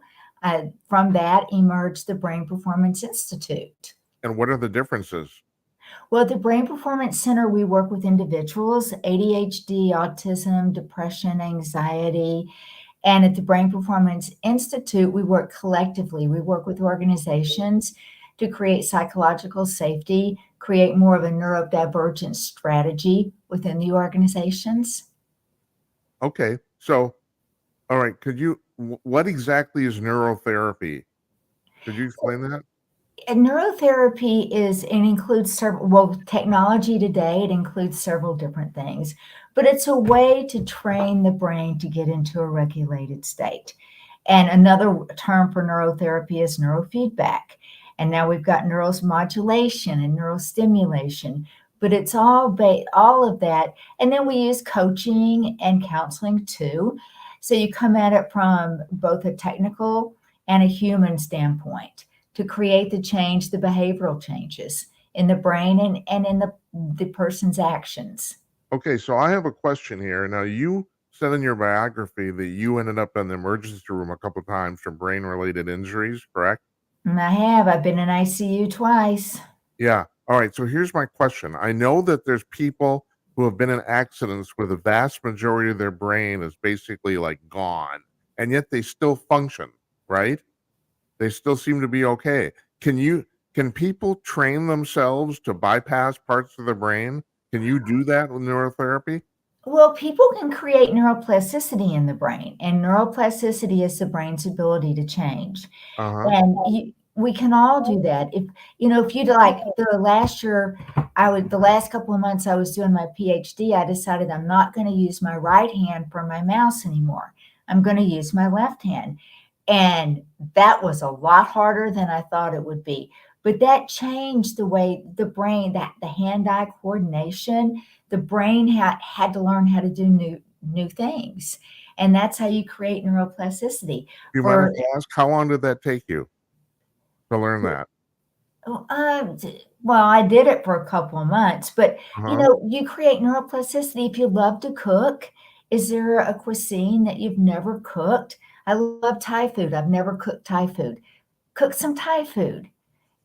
from that emerged the Brain Performance Institute. And what are the differences? Well, at the Brain Performance Center, we work with individuals, ADHD, autism, depression, anxiety. And at the Brain Performance Institute, we work collectively. We work with organizations to create psychological safety, create more of a neurodivergent strategy within the organizations. Okay, so all right, what exactly is neurotherapy? Could you explain that? And neurotherapy is it includes several well technology today it includes several different things, but it's a way to train the brain to get into a regulated state. And another term for neurotherapy is neurofeedback. And now we've got neuromodulation and neurostimulation, but it's all of that. And then we use coaching and counseling too. So you come at it from both a technical and a human standpoint to create the change, the behavioral changes in the brain and in the person's actions. Okay, so I have a question here. Now, you said in your biography that you ended up in the emergency room a couple times from brain-related injuries, correct? And I have. I've been in ICU twice. Yeah. All right. So here's my question. I know that there's people who have been in accidents where the vast majority of their brain is basically like gone, and yet they still function, right? They still seem to be okay. Can people train themselves to bypass parts of the brain? Can you do that with neurotherapy? Well, people can create neuroplasticity in the brain, and neuroplasticity is the brain's ability to change. Uh-huh. And we can all do that. If you'd like the last year, the last couple of months I was doing my PhD, I decided I'm not going to use my right hand for my mouse anymore. I'm going to use my left hand. And that was a lot harder than I thought it would be. But that changed the way the brain, that the hand-eye coordination, the brain had to learn how to do new things. And that's how you create neuroplasticity. Do you mind if For I ask how long did that take you to learn that? well, I did it for a couple of months, but Uh-huh. you create neuroplasticity if you love to cook. Is there a cuisine that you've never cooked? I love Thai food. I've never cooked Thai food. Cook some Thai food,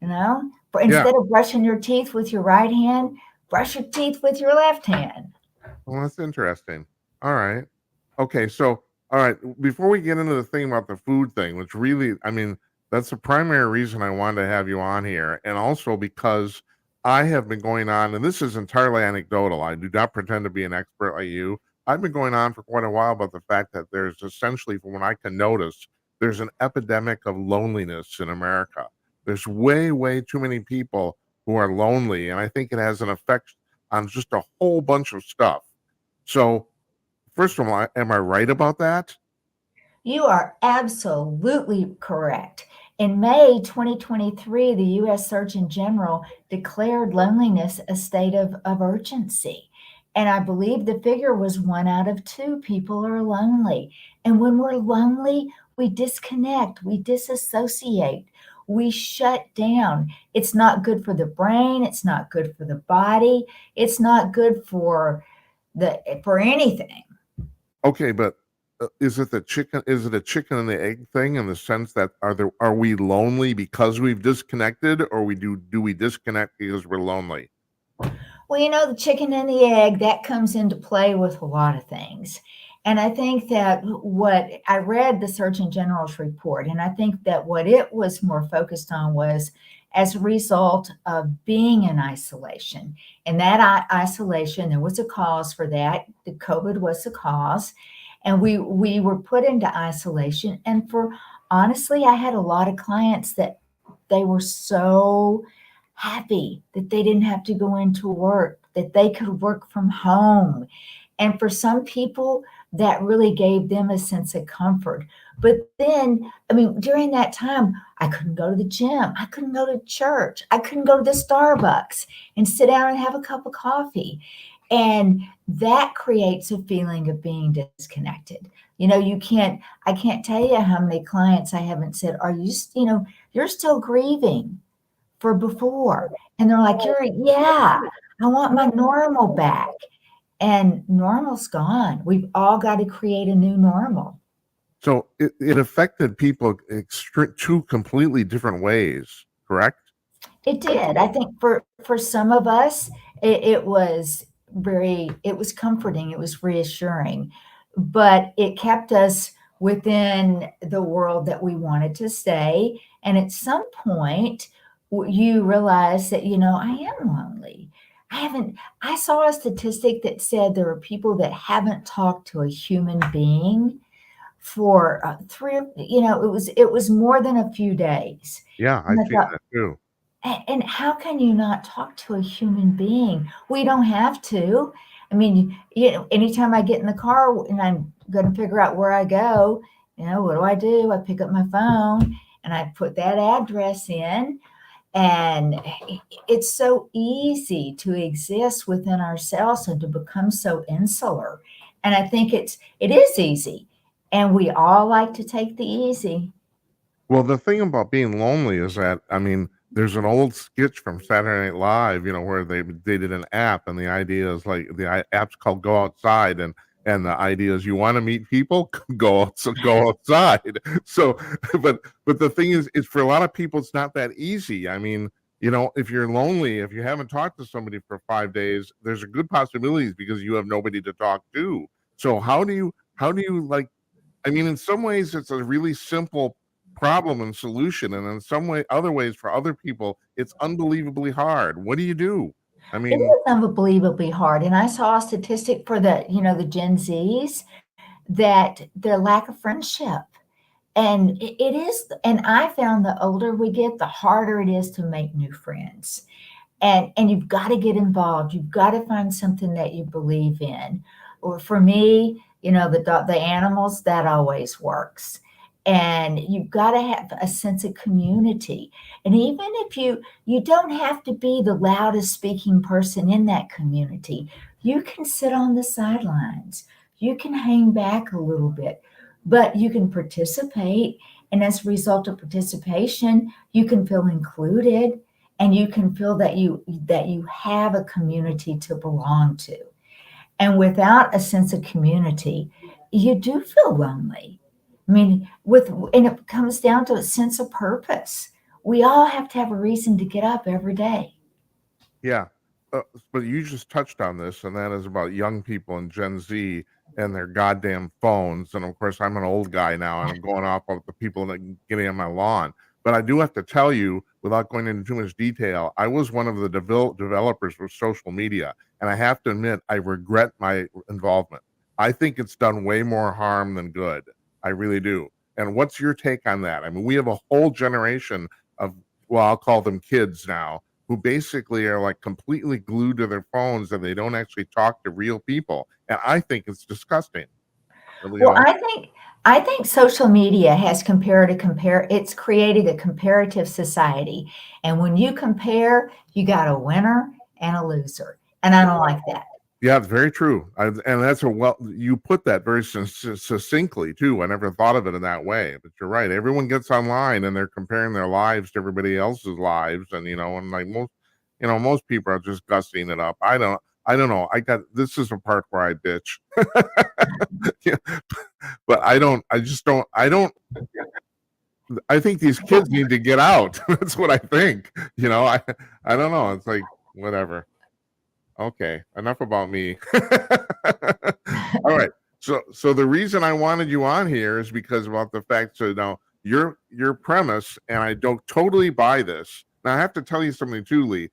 you know? For Yeah. instead of brushing your teeth with your right hand, brush your teeth with your left hand. Well, that's interesting. All right. Okay, so all right, before we get into the thing about the food thing, which really, I mean, that's the primary reason I wanted to have you on here, and also because I have been going on, and this is entirely anecdotal. I do not pretend to be an expert like you. I've been going on for quite a while about the fact that there's essentially, from what I can notice, there's an epidemic of loneliness in America. There's way, way too many people who are lonely, and I think it has an effect on just a whole bunch of stuff. So, first of all, am I right about that? You are absolutely correct. In May 2023, the U.S. Surgeon General declared loneliness a state of urgency. And I believe the figure was 1 out of 2 people are lonely. And when we're lonely, we disconnect, we disassociate, we shut down. It's not good for the brain, it's not good for the body, it's not good for anything. Okay, but is it the chicken? Is it a chicken and the egg thing in the sense that are we lonely because we've disconnected, or do we disconnect because we're lonely? Well, the chicken and the egg, that comes into play with a lot of things. And I think that what I read the Surgeon General's report, and I think that what it was more focused on was as a result of being in isolation. And that isolation, there was a cause for that. The COVID was the cause. And we were put into isolation. And for honestly, I had a lot of clients that they were so happy that they didn't have to go into work, that they could work from home. And for some people, that really gave them a sense of comfort. But then, I mean, during that time, I couldn't go to the gym. I couldn't go to church. I couldn't go to the Starbucks and sit down and have a cup of coffee. And that creates a feeling of being disconnected. I can't tell you how many clients I haven't said, are you, you're still grieving for before. And they're like, yeah, I want my normal back. And normal's gone. We've all got to create a new normal. So it affected people two completely different ways, correct? It did. I think for some of us, it was comforting, it was reassuring, but it kept us within the world that we wanted to stay. And at some point, you realize that, I am lonely. I saw a statistic that said there are people that haven't talked to a human being for it was more than a few days. Yeah, And I've I seen thought, that too. and how can you not talk to a human being? We don't have to. I mean, anytime I get in the car and I'm going to figure out where I go, what do? I pick up my phone and I put that address in. And it's so easy to exist within ourselves and to become so insular. And I think it is easy. And we all like to take the easy. Well, the thing about being lonely is that, I mean, there's an old sketch from Saturday Night Live, where they did an app, and the idea is like app's called Go Outside, and the idea is you want to meet people, go outside. So, but the thing is, it's for a lot of people, it's not that easy. I mean, if you're lonely, if you haven't talked to somebody for 5 days, there's a good possibilities because you have nobody to talk to. So how do you like? I mean, in some ways, it's a really simple problem and solution, and in other ways, for other people, it's unbelievably hard. What do you do? I It mean, is unbelievably hard. And I saw a statistic for the Gen Zs that their lack of friendship. And it is, and I found the older we get, the harder it is to make new friends. And you've got to get involved. You've got to find something that you believe in. Or for me, the animals, that always works. And you've got to have a sense of community. And even if you don't have to be the loudest speaking person in that community, you can sit on the sidelines. You can hang back a little bit, but you can participate. And as a result of participation, you can feel included and you can feel that you have a community to belong to. And without a sense of community, you do feel lonely. I mean, and it comes down to a sense of purpose. We all have to have a reason to get up every day. yeah, but you just touched on this, and that is about young people and Gen Z and their goddamn phones. And of course, I'm an old guy now, and I'm going off of the people that getting on my lawn. But I do have to tell you, without going into too much detail, I was one of the developers for social media, and I have to admit, I regret my involvement. I think it's done way more harm than good. I really do. And what's your take on that? I mean, we have a whole generation of, well, I'll call them kids now, who basically are like completely glued to their phones and they don't actually talk to real people. And I think it's disgusting. You Well, know, I think social media has it's created a comparative society. And when you compare, you got a winner and a loser. And I don't like that. yeah, it's very true. And that's you put that very succinctly too. I never thought of it in that way, but you're right. Everyone gets online and they're comparing their lives to everybody else's lives. And, and like most people are just gussing it up. I don't know. This is a part where I bitch. Yeah, but I think these kids need to get out. That's what I think. I don't know. It's like, whatever. Okay, enough about me. All right. So the reason I wanted you on here is because about the fact, so now your premise, and I don't totally buy this. Now I have to tell you something too, Leigh.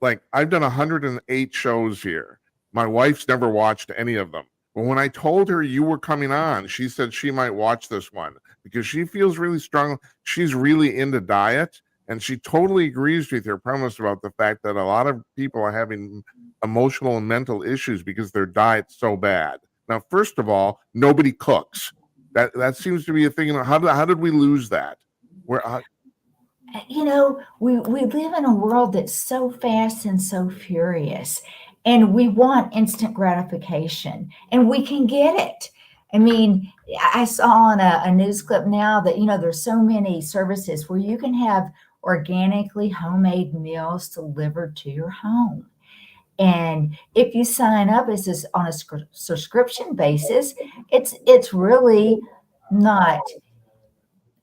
Like, I've done 108 shows here. My wife's never watched any of them. But when I told her you were coming on, she said she might watch this one because she feels really strong. She's really into diet, and she totally agrees with your premise about the fact that a lot of people are having emotional and mental issues because their diet's so bad. Now, first of all, nobody cooks. That seems to be a thing. How did we lose that? Where we live in a world that's so fast and so furious, and we want instant gratification, and we can get it. I mean, I saw on a news clip now that, there's so many services where you can have organically homemade meals delivered to your home. And if you sign up on a subscription basis, it's really not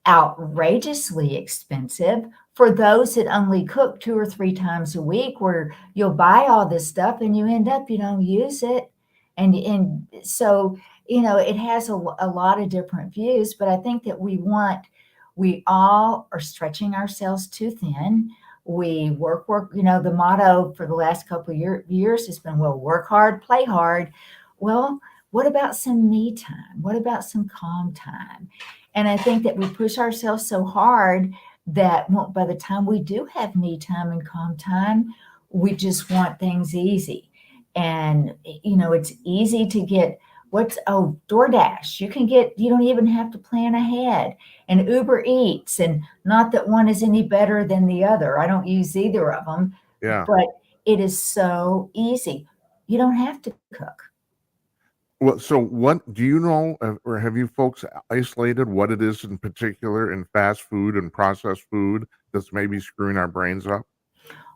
outrageously expensive for those that only cook 2 or 3 times a week, where you'll buy all this stuff and you end up you don't use it. And so, it has a lot of different views, but I think that we all are stretching ourselves too thin. We work, the motto for the last couple of years has been, well, work hard, play hard. Well, what about some me time? What about some calm time? And I think that we push ourselves so hard that by the time we do have me time and calm time, we just want things easy. And, it's easy to get DoorDash. You don't even have to plan ahead. And Uber Eats, and not that one is any better than the other. I don't use either of them, Yeah. but it is so easy. You don't have to cook. Well, so what do you know, or have you folks isolated what it is in particular in fast food and processed food that's maybe screwing our brains up?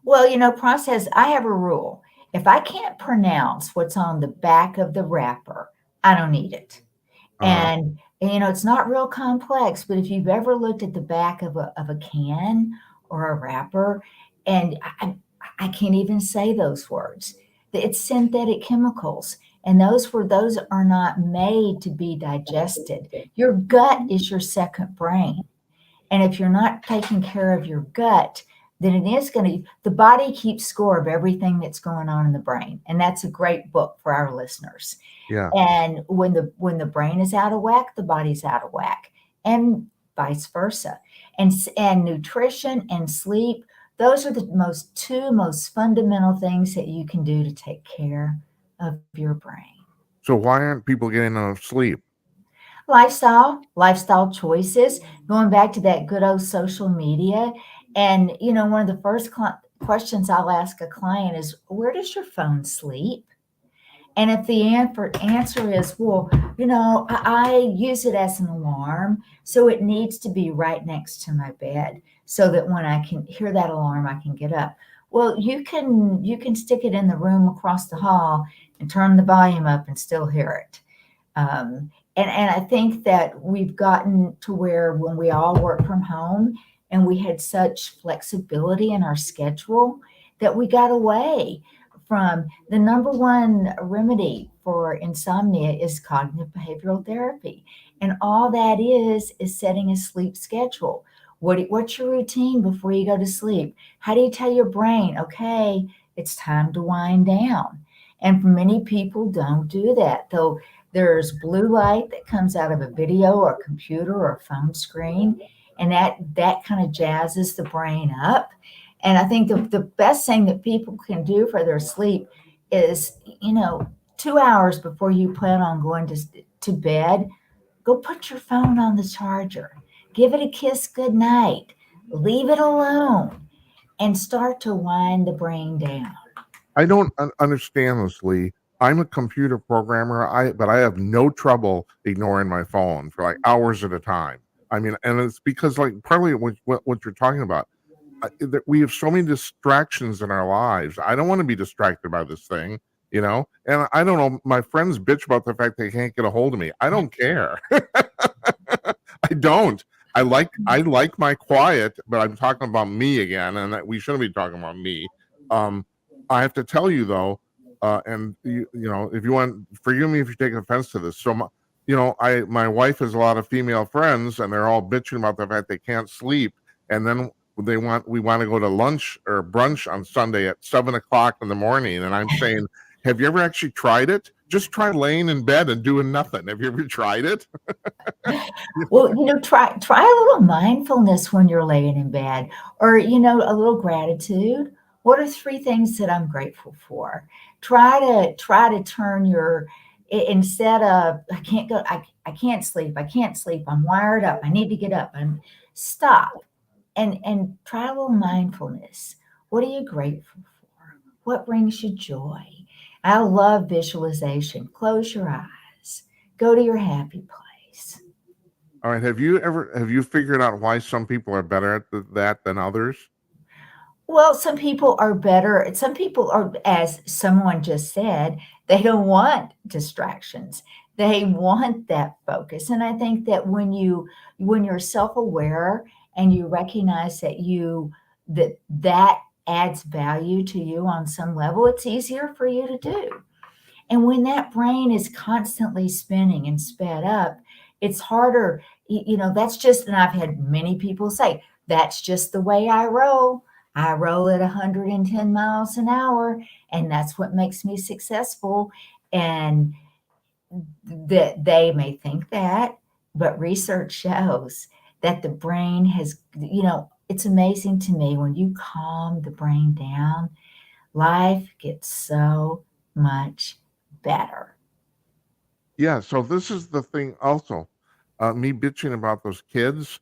Well, I have a rule. If I can't pronounce what's on the back of the wrapper, I don't eat it. Uh, And it's not real complex, but if you've ever looked at the back of a can or a wrapper, and I can't even say those words. It's synthetic chemicals, and those are not made to be digested. Your gut is your second brain. And if you're not taking care of your gut, then the body keeps score of everything that's going on in the brain. And that's a great book for our listeners. yeah. And when the brain is out of whack, the body's out of whack, and vice versa. And nutrition and sleep, those are the two most fundamental things that you can do to take care of your brain. So why aren't people getting enough sleep? Lifestyle choices, going back to that good old social media. And, one of the first questions I'll ask a client is, where does your phone sleep? And if the answer is, well, I use it as an alarm, so it needs to be right next to my bed so that when I can hear that alarm, I can get up. Well, you can stick it in the room across the hall and turn the volume up and still hear it. And I think that we've gotten to where when we all work from home and we had such flexibility in our schedule that we got away from the number one remedy for insomnia is cognitive behavioral therapy. And all that is setting a sleep schedule. What's your routine before you go to sleep? How do you tell your brain, okay, it's time to wind down? And many people don't do that. Though there's blue light that comes out of a video or a computer or a phone screen, and that kind of jazzes the brain up. And I think the best thing that people can do for their sleep is, 2 hours before you plan on going to bed, go put your phone on the charger, give it a kiss goodnight, leave it alone, and start to wind the brain down. I don't understand this, Lee. I'm a computer programmer, but I have no trouble ignoring my phone for like hours at a time. I mean, and it's because like partly what you're talking about, that we have so many distractions in our lives. I don't want to be distracted by this thing, you know. And I don't know. My friends bitch about the fact they can't get a hold of me. I don't care. I don't. I like my quiet, but I'm talking about me again, and that we shouldn't be talking about me. Um, I have to tell you though, and you know, if you want, forgive me if you take offense to this. So, my wife has a lot of female friends, and they're all bitching about the fact they can't sleep, and then we want to go to lunch or brunch on Sunday at 7 o'clock in the morning, and I'm saying, have you ever actually tried it? Just try laying in bed and doing nothing. Have you ever tried it? Well, try a little mindfulness when you're laying in bed, or a little gratitude. What are three things that I'm grateful for? Try to turn instead of I can't sleep, I can't sleep, I'm wired up, I need to get up, and stop and try a little mindfulness. What are you grateful for? What brings you joy? I love visualization. Close your eyes. Go to your happy place. All right. Have you figured out why some people are better at that than others? Well, some people are better. Some people are, as someone just said, they don't want distractions. They want that focus. And I think that when you're self-aware and you recognize that adds value to you on some level, it's easier for you to do. And when that brain is constantly spinning and sped up, it's harder. That's just, and I've had many people say, that's just the way I roll. I roll at 110 miles an hour, and that's what makes me successful. And that they may think that, but research shows that the brain it's amazing to me when you calm the brain down, life gets so much better. Yeah, so this is the thing also. Me bitching about those kids.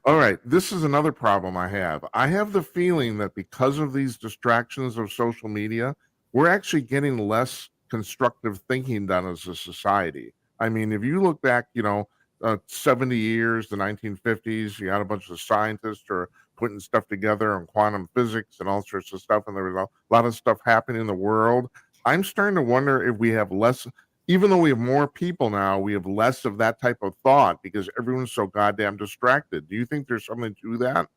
All right, this is another problem I have. I have the feeling that because of these distractions of social media, we're actually getting less constructive thinking done as a society. I mean, if you look back, 70 years, the 1950s, you had a bunch of scientists or putting stuff together on quantum physics and all sorts of stuff, and there was a lot of stuff happening in the world. I'm starting to wonder if we have less, even though we have more people now, we have less of that type of thought because everyone's so goddamn distracted. Do you think there's something to that?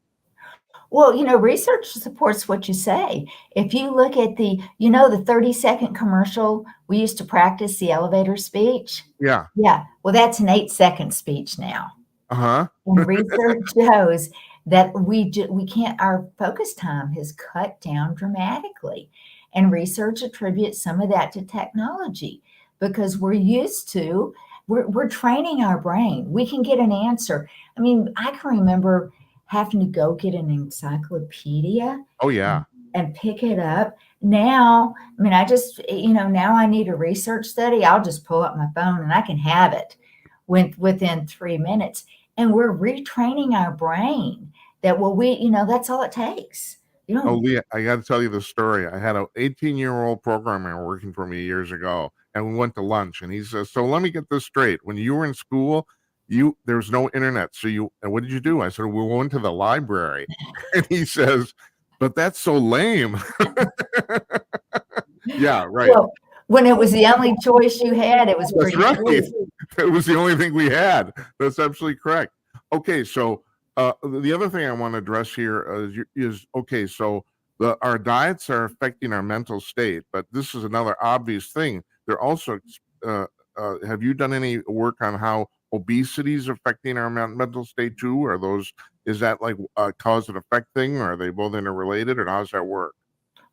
Well, research supports what you say. If you look at the 30-second commercial, we used to practice the elevator speech. Yeah. Yeah. Well, that's an 8-second speech now. Uh-huh. And research shows that we can't, our focus time has cut down dramatically. And research attributes some of that to technology because we're training our brain. We can get an answer. I mean, I can remember having to go get an encyclopedia Oh yeah. and pick it up. Now, I mean, now I need a research study. I'll just pull up my phone and I can have it within 3 minutes. And we're retraining our brain that, well, that's all it takes. You Oh, don't, Leah, I got to tell you the story. I had an 18-year-old programmer working for me years ago, and we went to lunch, and he says, "So let me get this straight. When you were in school, there was no internet. So and what did you do?" I said, "We went to the library." And he says, "But that's so lame." Yeah, right. well, when it was the only choice you had, it was That's pretty right. sweet. It was the only thing we had. That's absolutely correct. Okay, so the other thing I want to address here is okay. So our diets are affecting our mental state, but this is another obvious thing. They're also. Have you done any work on how obesity is affecting our mental state too? Is that like a cause and effect thing, or are they both interrelated, or how does that work?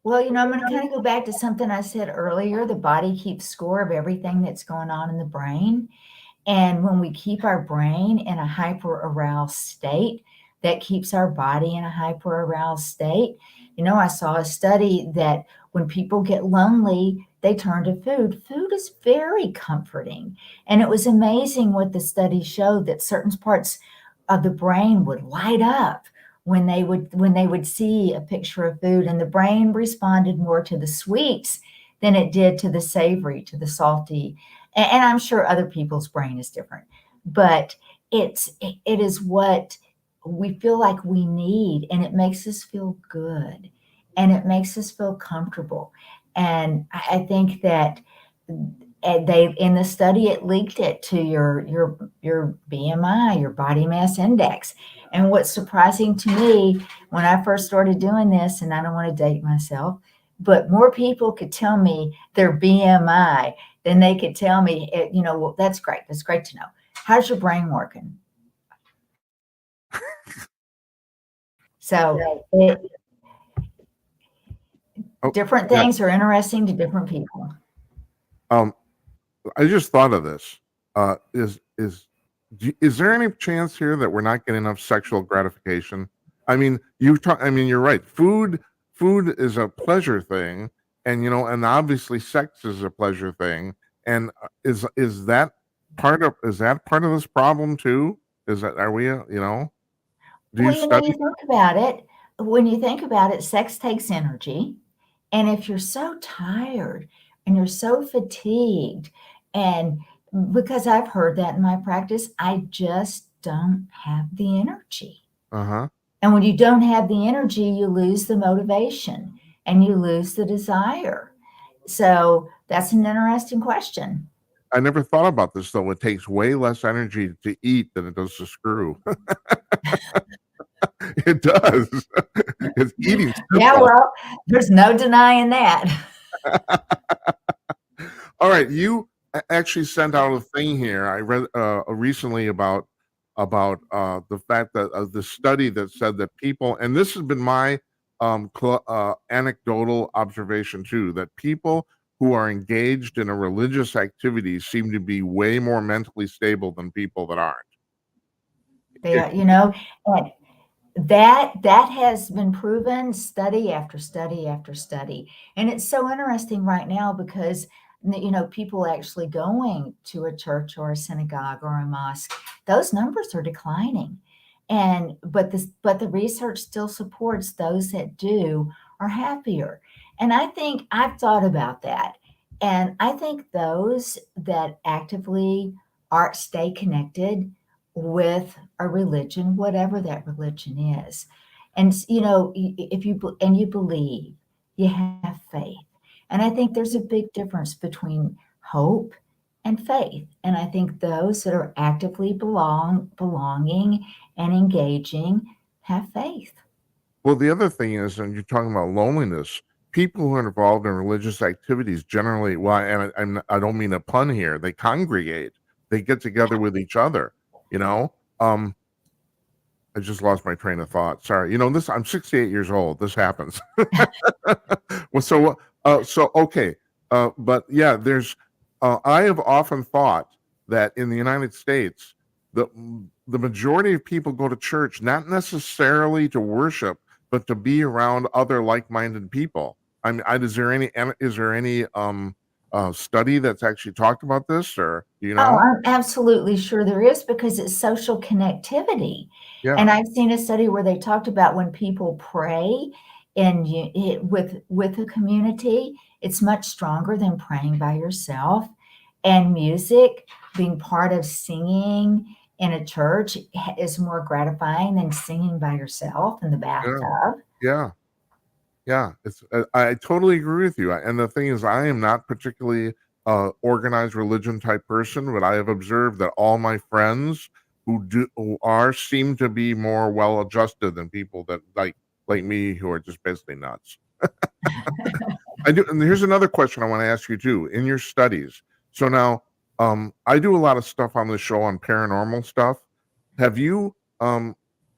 Well, I'm going to kind of go back to something I said earlier. The body keeps score of everything that's going on in the brain. And when we keep our brain in a hyper aroused state, that keeps our body in a hyper-aroused state. I saw a study that when people get lonely, they turn to food. Food is very comforting. And it was amazing what the study showed, that certain parts of the brain would light up when they would see a picture of food, and the brain responded more to the sweets than it did to the savory, to the salty. And I'm sure other people's brain is different, but it is what we feel like we need, and it makes us feel good, and it makes us feel comfortable. And I think that they in the study, it linked it to your BMI, your body mass index. And what's surprising to me when I first started doing this, and I don't want to date myself, but more people could tell me their BMI than they could tell me, well, that's great. That's great to know. How's your brain working? So different Yeah. things are interesting to different people. I just thought of this. Is there any chance here that we're not getting enough sexual gratification? I mean, you're right. Food is a pleasure thing, and obviously sex is a pleasure thing. And is that part of this problem too? Is that are we do you Well, study? you think about it. When you think about it, sex takes energy. And if you're so tired and you're so fatigued, and because I've heard that in my practice, I just don't have the energy. Uh-huh. And when you don't have the energy, you lose the motivation and you lose the desire. So that's an interesting question. I never thought about this though. It takes way less energy to eat than it does to screw. It does. It's eating Yeah, simple. well, there's no denying that. All right, you actually sent out a thing here. I read recently about the fact that the study that said that people, and this has been my anecdotal observation too, that people who are engaged in a religious activity seem to be way more mentally stable than people that aren't. They are, and that has been proven study after study after study. And it's so interesting right now because people actually going to a church or a synagogue or a mosque, those numbers are declining. And but the research still supports those that do are happier. And I think I've thought about that. And I think those that actively are stay connected with a religion, whatever that religion is. And if you believe, you have faith. And I think there's a big difference between hope and faith. And I think those that are actively belonging and engaging have faith. Well, the other thing is, and you're talking about loneliness, people who are involved in religious activities generally, well, I don't mean a pun here, they congregate, they get together with each other, you know? I just lost my train of thought. Sorry. I'm 68 years old. This happens. Well, so okay. But yeah, I have often thought that in the United States, the the majority of people go to church not necessarily to worship, but to be around other like-minded people. Is there any study that's actually talked about this, or do you Oh, know? I'm absolutely sure there is, because it's social connectivity. Yeah, And I've seen a study where they talked about when people pray with a community, it's much stronger than praying by yourself. And music, being part of singing in a church, is more gratifying than singing by yourself in the yeah, bathtub. yeah. Yeah, I totally agree with you. And the thing is, I am not particularly organized religion type person, but I have observed that all my friends who are seem to be more well adjusted than people that like me who are just basically nuts. I do, and here's another question I want to ask you too. In your studies, so now I do a lot of stuff on the show on paranormal stuff. Have you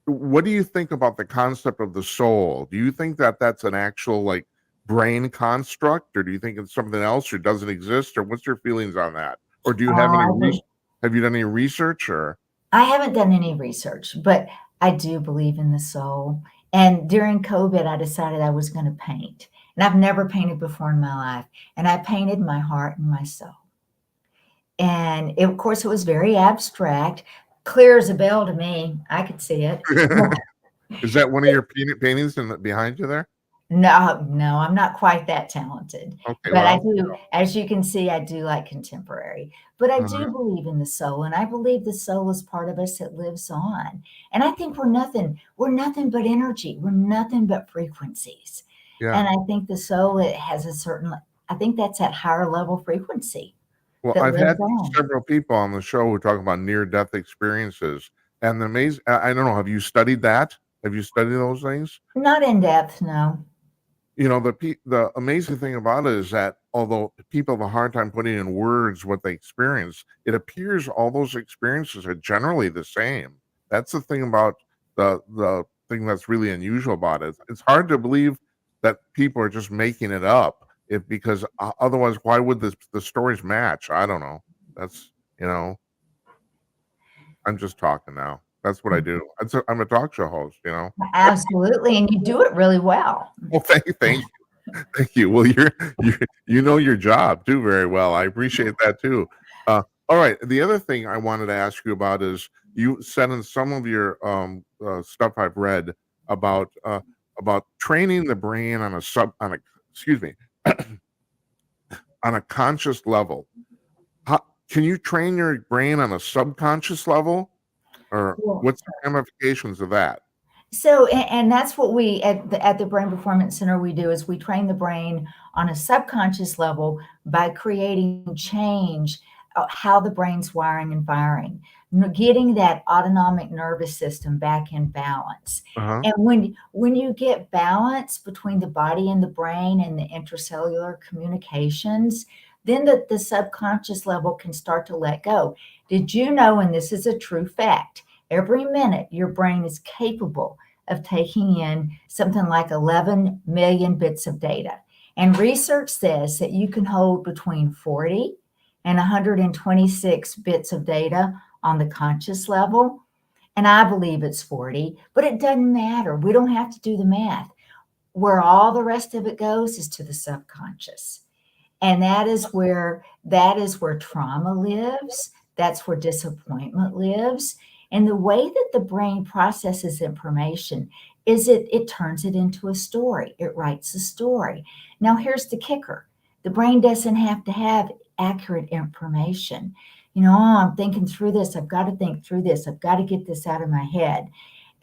what do you think about the concept of the soul? Do you think that that's an actual like brain construct, or do you think it's something else, or doesn't exist, or what's your feelings on that? Or do you have any I think have you done any research, or I haven't done any research, but I do believe in the soul. And during COVID, I decided I was going to paint. And I've never painted before in my life. And I painted my heart and my soul. And it, of course, it was very abstract, clear as a bell to me. I could see it. Is that one of your paintings behind you there? No, no, I'm not quite that talented, Okay, but I well, do, as you can see, I do like contemporary, but I uh, do believe in the soul, and I believe the soul is part of us that lives on. And I think we're nothing but energy. We're nothing but frequencies. yeah. And I think the soul, it has a certain, I think that's that higher level frequency Well, that I've lives had on. several people on the show who talk about near-death experiences, and the amazing. I don't know. Have you studied that? Have you studied those things? Not in depth, no. You know, the amazing thing about it is that although people have a hard time putting in words what they experience, it appears all those experiences are generally the same. That's the thing about the thing that's really unusual about it. It's hard to believe that people are just making it up if because otherwise why would the stories match? I don't know. That's you know, I'm just talking now. That's what I do. I'm a talk show host, you know. Absolutely, and you do it really well. Well, thank Thank you. Well, you you know your job too very well. I appreciate that too. All right. The other thing I wanted to ask you about is you said in some of your stuff I've read about training the brain on a excuse me on a conscious level. How, can you train your brain on a subconscious level, or Well, what's the ramifications of that? so, and that's what we at the Brain Performance Center we do is we train the brain on a subconscious level by creating change, how the brain's wiring and firing, getting that autonomic nervous system back in balance. Uh huh. And when you get balance between the body and the brain and the intracellular communications, then the subconscious level can start to let go. Did you know, and this is a true fact, every minute your brain is capable of taking in something like 11 million bits of data. And research says that you can hold between 40 and 126 bits of data on the conscious level. And I believe it's 40, but it doesn't matter. We don't have to do the math. Where all the rest of it goes is to the subconscious. And that is where trauma lives. That's where disappointment lives. And the way that the brain processes information is it turns it into a story. It writes a story. Now here's the kicker. The brain doesn't have to have accurate information. Oh, I'm thinking through this. I've got to think through this. I've got to get this out of my head.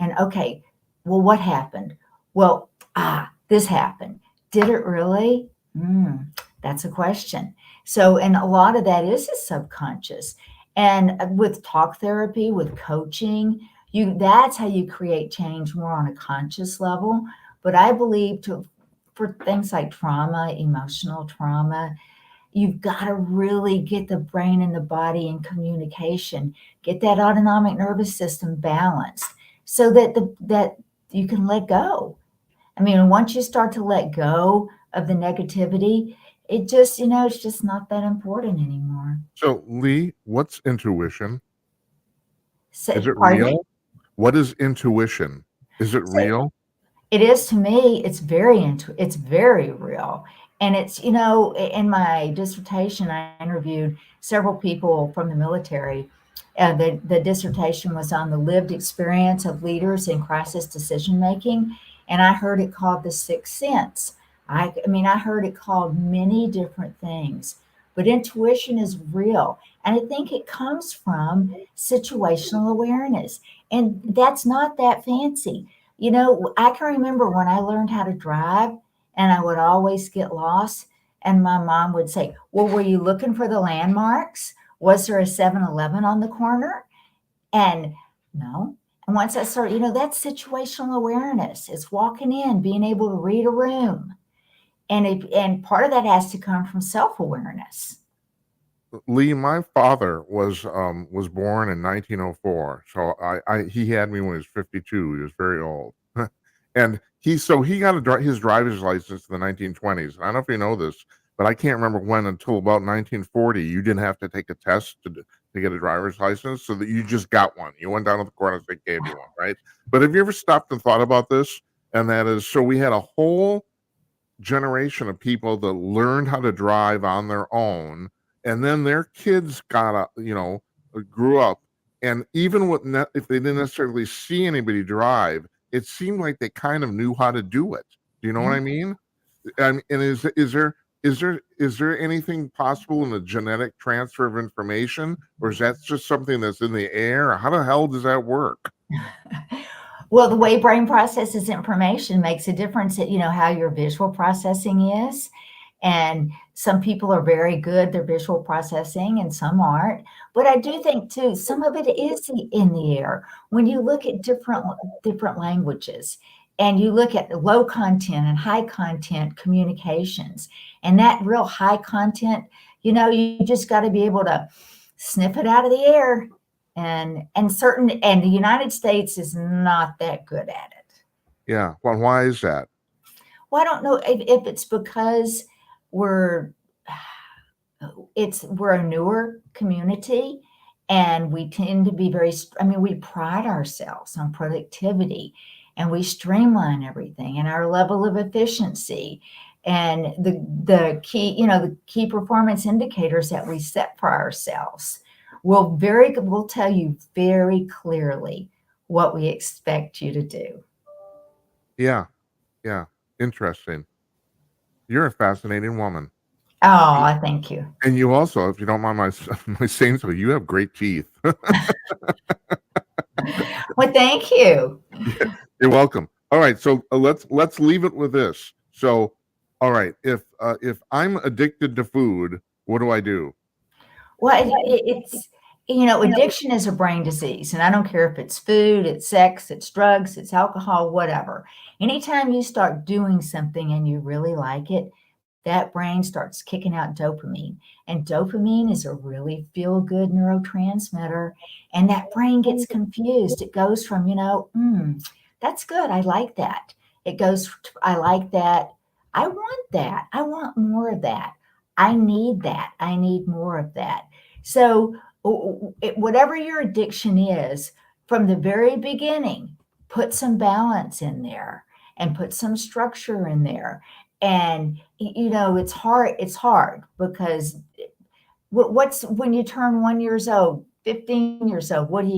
And okay, well, what happened? Well, this happened. Did it really? That's a question. So, and a lot of that is the subconscious. And with talk therapy, with coaching, that's how you create change more on a conscious level. But I believe for things like trauma, emotional trauma, you've got to really get the brain and the body in communication, get that autonomic nervous system balanced so that you can let go. I mean, once you start to let go of the negativity, it's just not that important anymore. So, Lee, what's intuition? Is So, it pardon me? real? What is intuition? Is it So real? it is to me, it's very real. And in my dissertation, I interviewed several people from the military. The dissertation was on the lived experience of leaders in crisis decision making. And I heard it called the sixth sense. I mean, I heard it called many different things, but intuition is real. And I think it comes from situational awareness. And that's not that fancy. I can remember when I learned how to drive and I would always get lost. And my mom would say, well, were you looking for the landmarks? Was there a 7-Eleven on the corner? And no. And once I started, that's situational awareness. It's walking in, being able to read a room. And part of that has to come from self awareness. Lee, my father was born in 1904, so he had me when he was 52. He was very old, and he got his driver's license in the 1920s. I don't know if you know this, but I can't remember when until about 1940 you didn't have to take a test to get a driver's license, so that you just got one. You went down to the corner, they gave you one, right? But have you ever stopped and thought about this? And that is, so we had a whole generation of people that learned how to drive on their own, and then their kids grew up, and even if they didn't necessarily see anybody drive, it seemed like they kind of knew how to do it. Do you know what I mean? And is there anything possible in the genetic transfer of information, or is that just something that's in the air? How the hell does that work? Well, the way brain processes information makes a difference at, how your visual processing is. And some people are very good, their visual processing, and some aren't. But I do think too, some of it is in the air. When you look at different languages and you look at low content and high content communications, and that real high content, you just got to be able to sniff it out of the air. And the United States is not that good at it. Yeah. Well, why is that? Well, I don't know if it's because we're we're a newer community, and we tend to be we pride ourselves on productivity, and we streamline everything, and our level of efficiency, and the key performance indicators that we set for ourselves will tell you very clearly what we expect you to do. Yeah. Yeah. Interesting. You're a fascinating woman. Oh, thank you. And you also, if you don't mind my saying so, you have great teeth. Well, thank you. Yeah, you're welcome. All right, so let's leave it with this. So, all right, if I'm addicted to food, what do I do? Well, it's addiction is a brain disease, and I don't care if it's food, it's sex, it's drugs, it's alcohol, whatever. Anytime you start doing something and you really like it, that brain starts kicking out dopamine. And dopamine is a really feel good neurotransmitter. And that brain gets confused. It goes from, that's good. I like that. It goes, I like that. I want that. I want more of that. I need that. I need more of that. So, whatever your addiction is, from the very beginning, put some balance in there and put some structure in there. And it's hard because what's when you turn 1 years old, 15 years old, what do?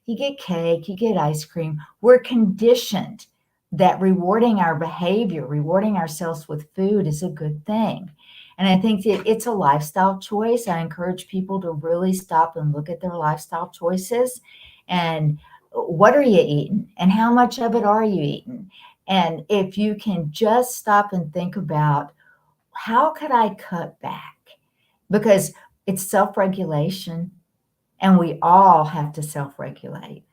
You get cake, you get ice cream. We're conditioned that rewarding our behavior, rewarding ourselves with food is a good thing. And I think that it's a lifestyle choice. I encourage people to really stop and look at their lifestyle choices, and what are you eating and how much of it are you eating? And if you can just stop and think about, how could I cut back? Because it's self-regulation, and we all have to self-regulate.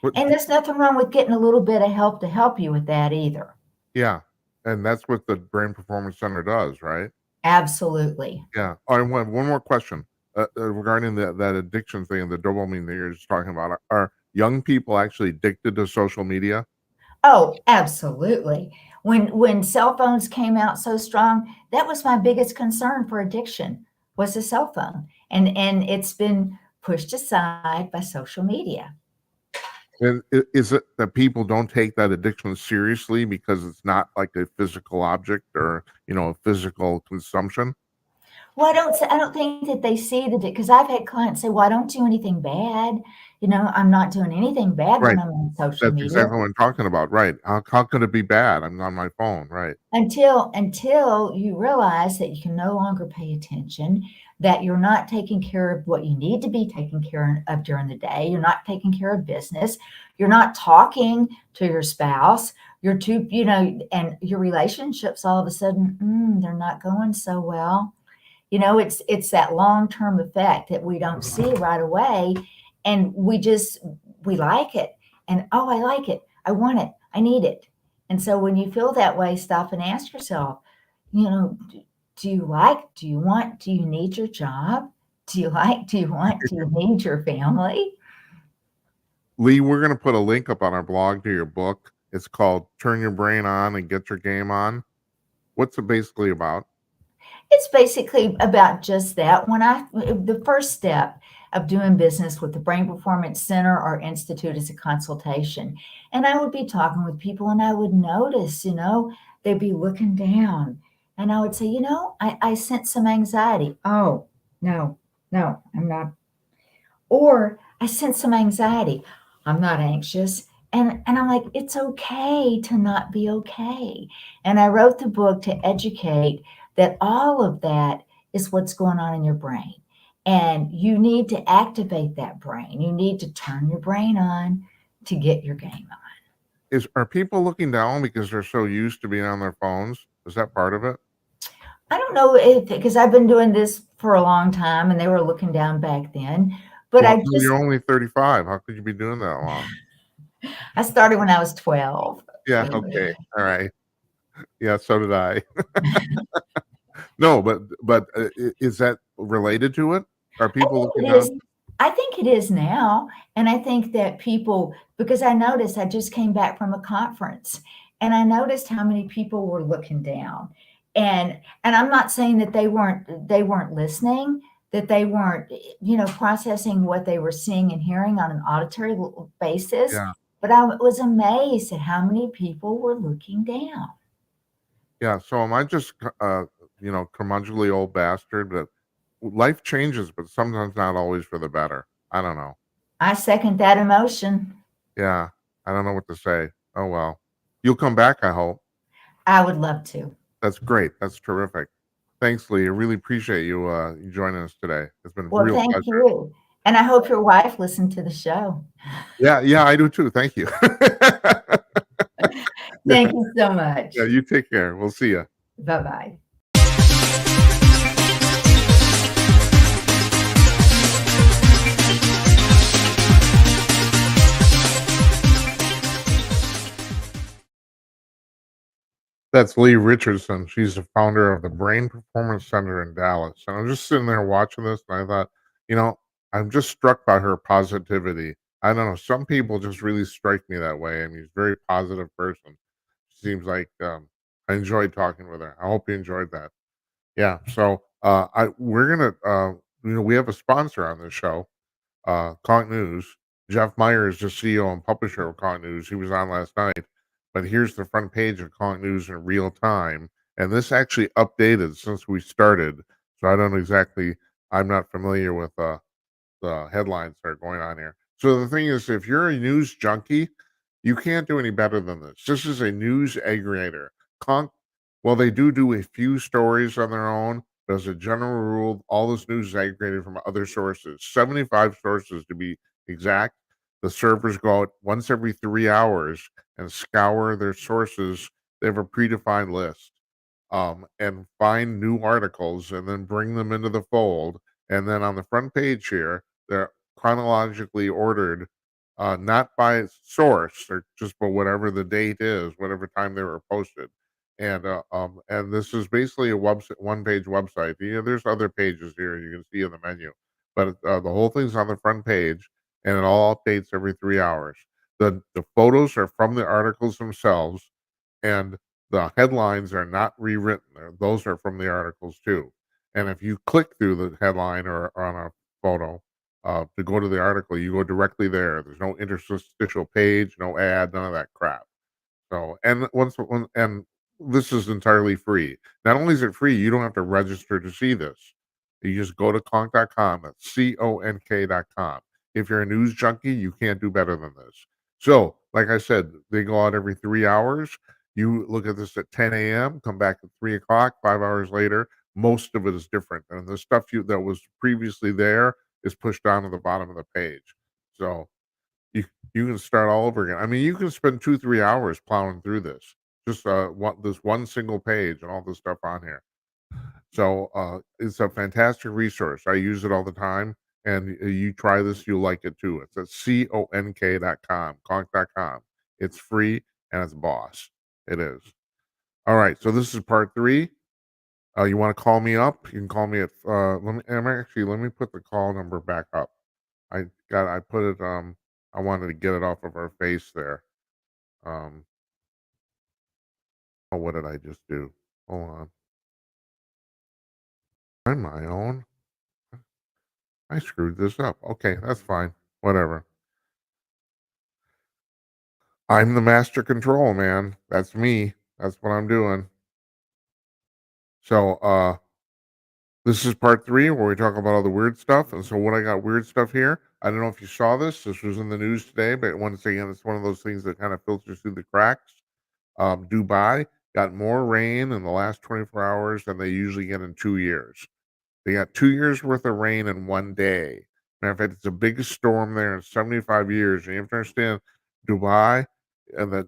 What, And there's nothing wrong with getting a little bit of help to help you with that either. yeah, and that's what the Brain Performance Center does, right? Absolutely. Yeah. I want one more question regarding that addiction thing and the dopamine that you're just talking about. Are young people actually addicted to social media? Oh, absolutely. When cell phones came out so strong, that was my biggest concern for addiction, was the cell phone. And it's been pushed aside by social media. And is it that people don't take that addiction seriously because it's not like a physical object or, a physical consumption? Well, I don't think that they see because I've had clients say, "Well, I don't do anything bad. I'm not doing anything bad Right. when I'm on social That's media." exactly what I'm talking about. Right. How could it be bad? I'm on my phone. Right. Until you realize that you can no longer pay attention, that you're not taking care of what you need to be taken care of during the day. You're not taking care of business. You're not talking to your spouse. You're too, and your relationships all of a sudden, they're not going so well. It's that long-term effect that we don't see right away, and we like it, and, "Oh, I like it. I want it. I need it." And so when you feel that way, stop and ask yourself, do you like, do you want, do you need your job? Do you like, do you want, do you need your family? Leigh, we're going to put a link up on our blog to your book. It's called Turn Your Brain On and Get Your Game On. What's it basically about? It's basically about just that. The first step of doing business with the Brain Performance Center or Institute is a consultation. And I would be talking with people and I would notice, they'd be looking down. And I would say, I sense some anxiety. Oh, no, no, I'm not. Or I sense some anxiety. I'm not anxious. And I'm like, it's okay to not be okay. And I wrote the book to educate that all of that is what's going on in your brain. And you need to activate that brain. You need to turn your brain on to get your game on. Are people looking down because they're so used to being on their phones? Is that part of it? I don't know if, because I've been doing this for a long time and they were looking down back then, but Well, I you're just, only 35. How could you be doing that long? I started when I was 12. Yeah, okay. All right. Yeah, so did I. No, but is that related to it? Are I people looking think it is. down? I think it is now. And I think that people, because I noticed I just came back from a conference and I noticed how many people were looking down. And I'm not saying that they weren't listening, that they weren't, processing what they were seeing and hearing on an auditory basis, Yeah. but I was amazed at how many people were looking down. Yeah, so am I just, curmudgeonly old bastard that life changes, but sometimes not always for the better. I don't know. I second that emotion. Yeah, I don't know what to say. Oh, well. You'll come back, I hope. I would love to. That's great. That's terrific. Thanks, Leigh. I really appreciate you joining us today. It's been a Well, real thank pleasure. you. And I hope your wife listened to the show. Yeah, yeah, I do too. Thank you. Yeah, Thank you so yeah, much. you take care. We'll see you. Bye-bye. That's Leigh Richardson. She's the founder of the Brain Performance Center in Dallas. And I'm just sitting there watching this, and I thought, you know, I'm just struck by her positivity. I don't know. Some people just really strike me that way. I mean, she's a very positive person. Seems like I enjoyed talking with her. I hope you enjoyed that. Yeah. So we're gonna we have a sponsor on this show, Conch News. Jeff Meyer is the CEO and publisher of Conch News. He was on last night, but here's the front page of Conch News in real time, and this actually updated since we started. So I don't exactly. I'm not familiar with the headlines that are going on here. So the thing is, if you're a news junkie, you can't do any better than this. This is a news aggregator. Con- well, they do a few stories on their own, but as a general rule, all this news is aggregated from other sources, 75 sources to be exact. The servers go out once every 3 hours and scour their sources. They have a predefined list and find new articles and then bring them into the fold. And then on the front page here, they're chronologically ordered, not by source or just by whatever the date is, whatever time they were posted. And this is basically a website, one-page website. There's other pages here you can see in the menu, but the whole thing's on the front page, and it all updates every 3 hours. The photos are from the articles themselves, and the headlines are not rewritten. Those are from the articles too. And if you click through the headline or on a photo to go to the article, you go directly there. There's no interstitial page, no ad, none of that crap. So, and this is entirely free. Not only is it free, you don't have to register to see this. You just go to conk.com. That's conk.com. If you're a news junkie, you can't do better than this. So, like I said, they go out every 3 hours. You look at this at 10 a.m., come back at 3 o'clock, 5 hours later. Most of it is different. And the stuff that was previously there is pushed down to the bottom of the page. So you you can start all over again. I mean, you can spend 2, 3 hours plowing through this. Just this one single page and all this stuff on here. So it's a fantastic resource. I use it all the time. And you try this, you'll like it too. It's at conk.com, conk.com. It's free and it's boss. It is. All right. So this is part 3. You want to call me up? You can call me at let me put the call number back up. I put it I wanted to get it off of our face there. Um oh, what did I just do? Hold on. I'm my own. I screwed this up. Okay, that's fine. Whatever. I'm the master control, man. That's me. That's what I'm doing. So, this is part 3 where we talk about all the weird stuff. And so what I got weird stuff here. I don't know if you saw this. This was in the news today, but once again, it's one of those things that kind of filters through the cracks. Dubai got more rain in the last 24 hours than they usually get in 2 years. They got 2 years worth of rain in one day. Matter of fact, it's the biggest storm there in 75 years. And you have to understand, Dubai and the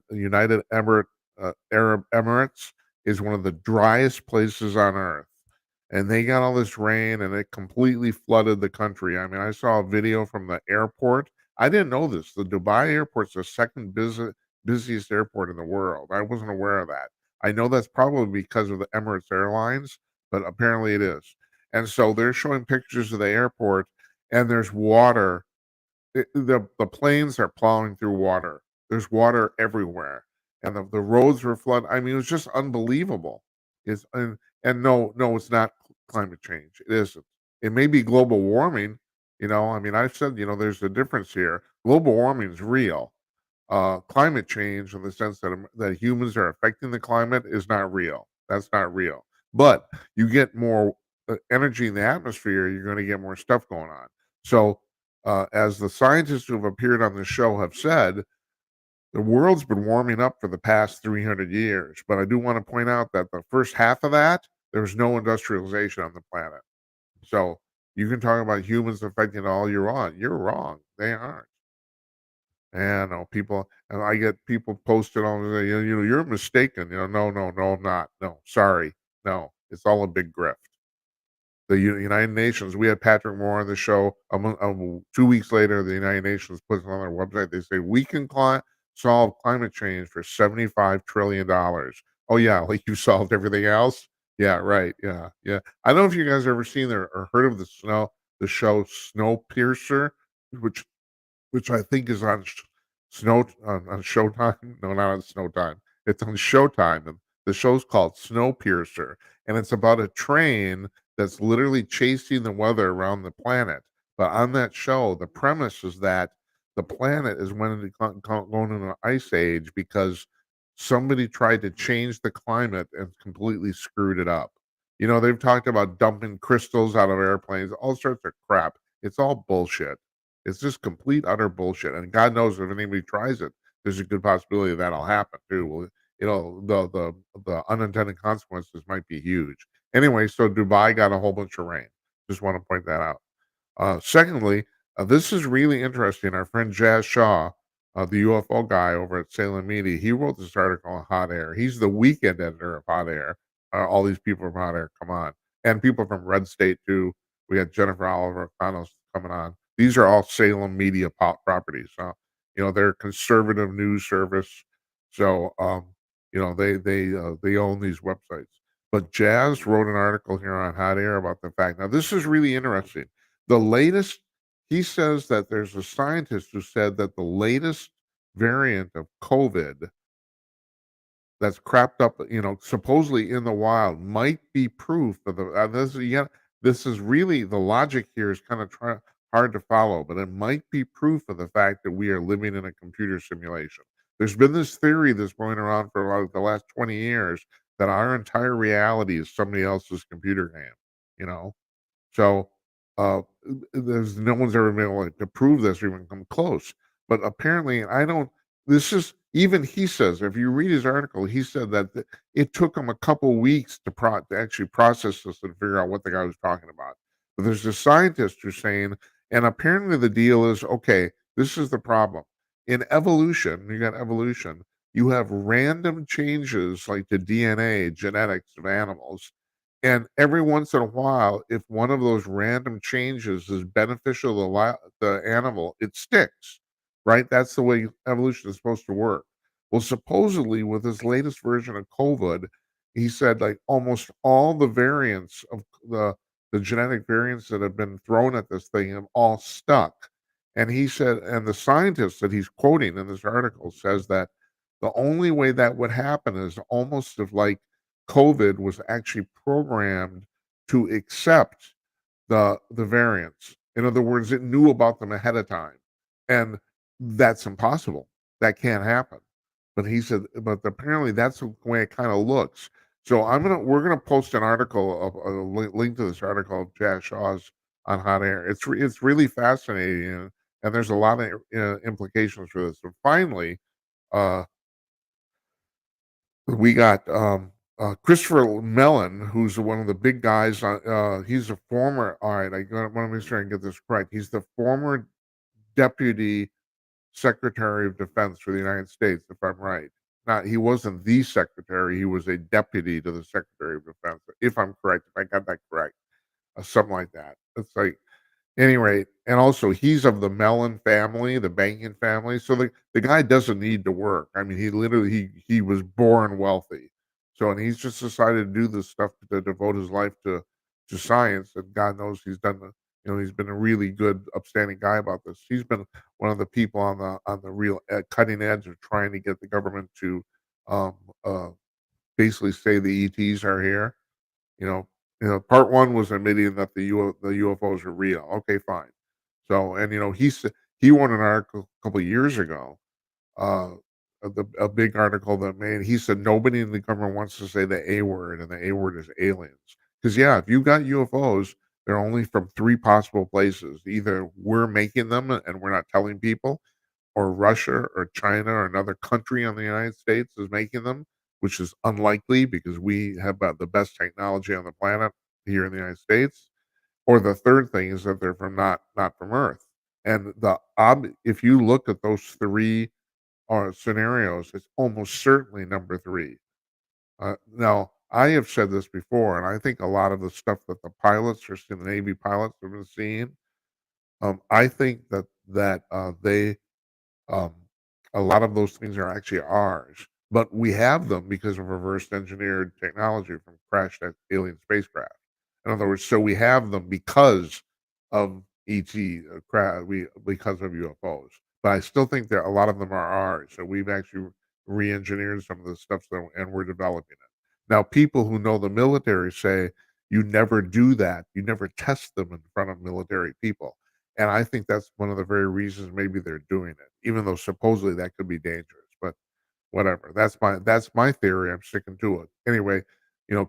Arab Emirates is one of the driest places on earth. And they got all this rain and it completely flooded the country. I mean, I saw a video from the airport. I didn't know this. The Dubai airport's the second busiest airport in the world. I wasn't aware of that. I know that's probably because of the Emirates Airlines, but apparently it is. And so they're showing pictures of the airport and there's water. The planes are plowing through water. There's water everywhere. And the roads were flooded. I mean, it was just unbelievable. It's and no, it's not climate change. It isn't. It may be global warming. I mean, I've said, there's a difference here. Global warming is real. Climate change, in the sense that humans are affecting the climate, is not real. That's not real. But you get more energy in the atmosphere, you're going to get more stuff going on. So, as the scientists who have appeared on the show have said, the world's been warming up for the past 300 years. But I do want to point out that the first half of that, there was no industrialization on the planet. So you can talk about humans affecting it all you want. You're wrong. They aren't. And people, and I get people posted on, you're mistaken. No, I'm not. No, sorry. No, it's all a big grift. The United Nations, we had Patrick Moore on the show. 2 weeks later, the United Nations puts it on their website. They say, we can solve climate change for $75 trillion. Oh, yeah, like you solved everything else? Yeah, right. Yeah, yeah. I don't know if you guys ever seen or heard of the show Snowpiercer, which I think is on on Showtime. No, not on Snowtime. It's on Showtime, and the show's called Snowpiercer, and it's about a train that's literally chasing the weather around the planet. But on that show, the premise is that the planet is going into an ice age because somebody tried to change the climate and completely screwed it up. They've talked about dumping crystals out of airplanes, all sorts of crap. It's all bullshit. It's just complete utter bullshit, and God knows if anybody tries it, there's a good possibility that'll happen too. Well, the unintended consequences might be huge. Anyway, so Dubai got a whole bunch of rain. Just want to point that out. Secondly, this is really interesting. Our friend Jazz Shaw, the UFO guy over at Salem Media, he wrote this article on Hot Air. He's the weekend editor of Hot Air. All these people from Hot Air come on, and people from Red State too. We got Jennifer Oliver Canos coming on. These are all Salem Media properties. They're conservative news service, so they own these websites. But Jazz wrote an article here on Hot Air about the fact. Now, this is really interesting. The latest, he says that there's a scientist who said that the latest variant of COVID that's crapped up, supposedly in the wild, might be proof of this is really, the logic here is kind of hard to follow, but it might be proof of the fact that we are living in a computer simulation. There's been this theory that's going around for like the last 20 years that our entire reality is somebody else's computer game, you know? So, there's no one's ever been able to prove this or even come close. But apparently, I don't. This is even he says. If you read his article, he said that it took him a couple weeks to actually process this and figure out what the guy was talking about. But there's a scientist who's saying, and apparently the deal is okay. This is the problem in evolution. You got evolution. You have random changes like the DNA, genetics of animals, and every once in a while, if one of those random changes is beneficial to the animal, it sticks, right? That's the way evolution is supposed to work. Well, supposedly, with this latest version of COVID, he said like almost all the variants of the genetic variants that have been thrown at this thing have all stuck. And he said, and the scientist that he's quoting in this article says that the only way that would happen is almost if like COVID was actually programmed to accept the variants. In other words, it knew about them ahead of time, and that's impossible. That can't happen. But he said, but apparently that's the way it kind of looks. So we're gonna post an article, a link to this article of Jack Shaw's on Hot Air. It's really fascinating, and there's a lot of implications for this. So finally, uh, we got Christopher Mellon, who's one of the big guys. He's a former. All right, I want to make sure I get this correct. He's the former deputy Secretary of Defense for the United States, if I'm right. Not he wasn't the secretary; he was a deputy to the Secretary of Defense. If I'm correct, if I got that correct, something like that. It's like any rate, and also he's of the Mellon family, the banking family. So the guy doesn't need to work. I mean, he literally he was born wealthy. So and he's just decided to do this stuff to devote his life to science. And God knows he's done the he's been a really good, upstanding guy about this. He's been one of the people on the real cutting edge of trying to get the government to um, uh, basically say the ETs are here. You know, part one was admitting that the UFOs are real. Okay, fine. So, and he won an article a couple of years ago, uh, a big article that made. He said nobody in the government wants to say the A word, and the A word is aliens. Because yeah, if you got UFOs, they're only from three possible places. Either we're making them and we're not telling people, or Russia or China or another country on the United States is making them, which is unlikely because we have about the best technology on the planet here in the United States. Or the third thing is that they're from not from Earth. And if you look at those three scenarios, it's almost certainly number three. Now, I have said this before, and I think a lot of the stuff that the pilots, or the Navy pilots, have been seeing, I think that they um, a lot of those things are actually ours, but we have them because of reverse engineered technology from crashed alien spacecraft. In other words, so we have them because of ET because of UFOs. But I still think that a lot of them are ours. So we've actually re-engineered some of the stuff, and we're developing it. Now, people who know the military say you never do that. You never test them in front of military people. And I think that's one of the very reasons maybe they're doing it, even though supposedly that could be dangerous. But whatever. That's my theory. I'm sticking to it. Anyway,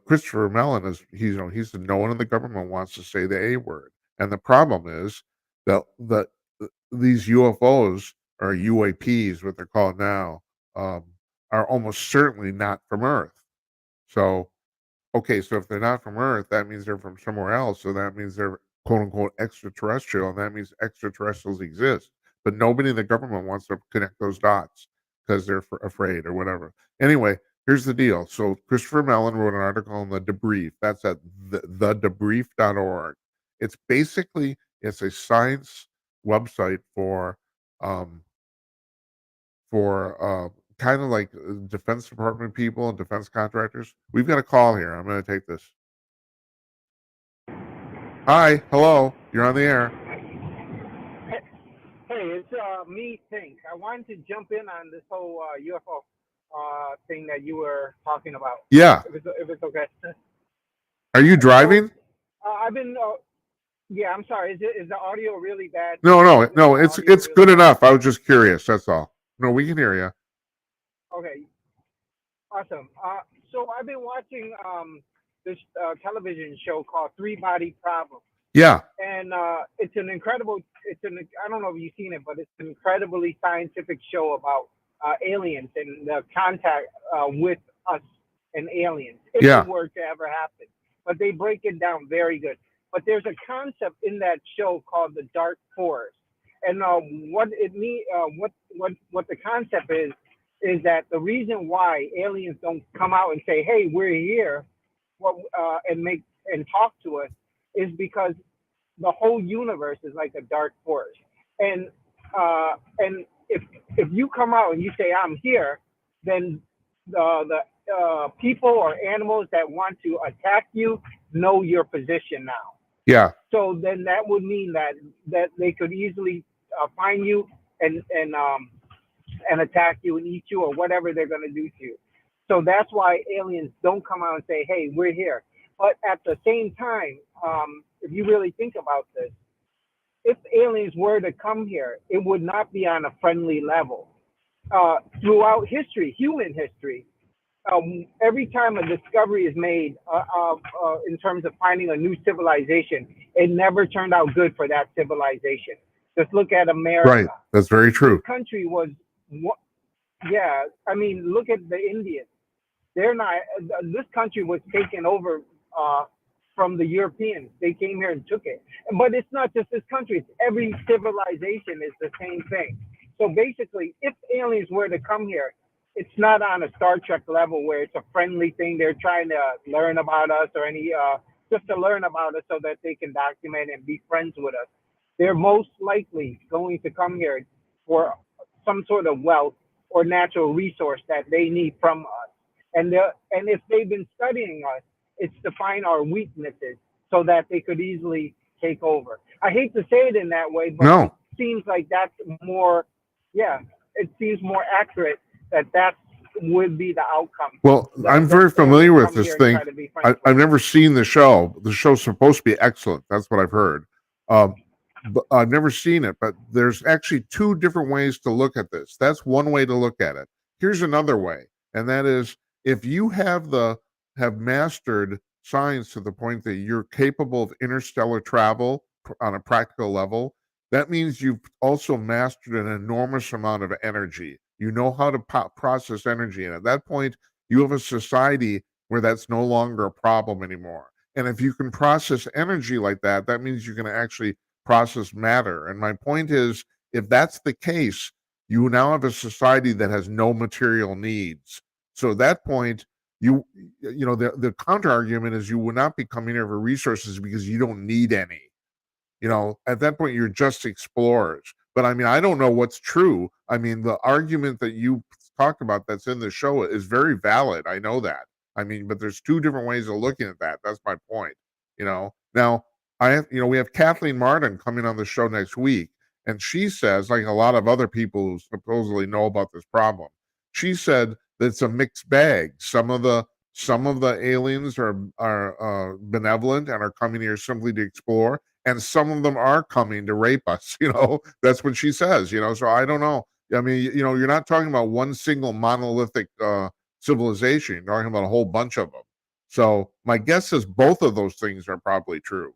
Christopher Mellon he's no one in the government wants to say the A word. And the problem is that these UFOs or UAPs, what they're called now, um, are almost certainly not from Earth. So okay, so if they're not from Earth, that means they're from somewhere else. So that means they're quote unquote extraterrestrial, and that means extraterrestrials exist. But nobody in the government wants to connect those dots because they're afraid or whatever. Anyway, here's the deal. So Christopher Mellon wrote an article on the debrief. That's at thedebrief.org. It's a science website um, for kind of like Defense Department people and defense contractors. We've got a call here. I'm going to take this. Hi, hello. You're on the air. Hey, it's me, Think. I wanted to jump in on this whole UFO thing that you were talking about. Yeah. If it's okay. Are you driving? I've been. Yeah, I'm sorry. Is the audio really bad? No. It's Audio it's really good bad? enough. I was just curious. That's all. No, we can hear you. Okay, awesome. So I've been watching this television show called Three Body Problem. Yeah. And it's an incredible. I don't know if you've seen it, but it's an incredibly scientific show about aliens and the contact with us and aliens, if Yeah. it were to ever happen. But they break it down very good. But there's a concept in that show called the dark forest, and what it mean, what the concept is that the reason why aliens don't come out and say, "Hey, we're here," and talk to us, is because the whole universe is like a dark forest, and if you come out and you say I'm here, then the people or animals that want to attack you know your position now. Yeah. So then that would mean that they could easily find you and attack you and eat you or whatever they're going to do to you. So that's why aliens don't come out and say, "Hey, we're here." But at the same time, if you really think about this, if aliens were to come here, it would not be on a friendly level. Throughout history, human history, every time a discovery is made in terms of finding a new civilization, it never turned out good for that civilization. Just look at Right. America. That's very This true. country was, yeah, I mean, look at the Indians. They're not, this country was taken over uh, from the Europeans. They came here and took it. But it's not just this country, it's every civilization is the same thing. So basically, if aliens were to come here, it's not on a Star Trek level where it's a friendly thing. They're trying to learn about us or just to learn about us so that they can document and be friends with us. They're most likely going to come here for some sort of wealth or natural resource that they need from us. And if they've been studying us, it's to find our weaknesses so that they could easily take over. I hate to say it in that way, but it No. seems like that's more, yeah, it seems more accurate that would be the outcome. Well, I'm The very familiar aliens with come this here and thing. try to be friends with I've us. never seen the show. The show's supposed to be excellent. That's what I've heard. Um, but I've never seen it. But there's actually two different ways to look at this. That's one way to look at it. Here's another way, and that is if you have mastered science to the point that you're capable of interstellar travel on a practical level, that means you've also mastered an enormous amount of energy. You know how to process energy, and at that point, you have a society where that's no longer a problem anymore. And if you can process energy like that, that means you can actually process matter. And my point is, if that's the case, you now have a society that has no material needs. So at that point, the counter argument is you will not be coming here for resources because you don't need any. At that point, you're just explorers. But I mean, I don't know what's true. I mean, the argument that you talked about that's in the show is very valid. I know that. I mean, but there's two different ways of looking at that. That's my point. Now we have Kathleen Martin coming on the show next week, and she says, like a lot of other people who supposedly know about this problem, she said that it's a mixed bag. Some of the aliens are benevolent and are coming here simply to explore, and some of them are coming to rape us. That's what she says. So I don't know. I mean, you're not talking about one single monolithic civilization. You're talking about a whole bunch of them. So my guess is both of those things are probably true.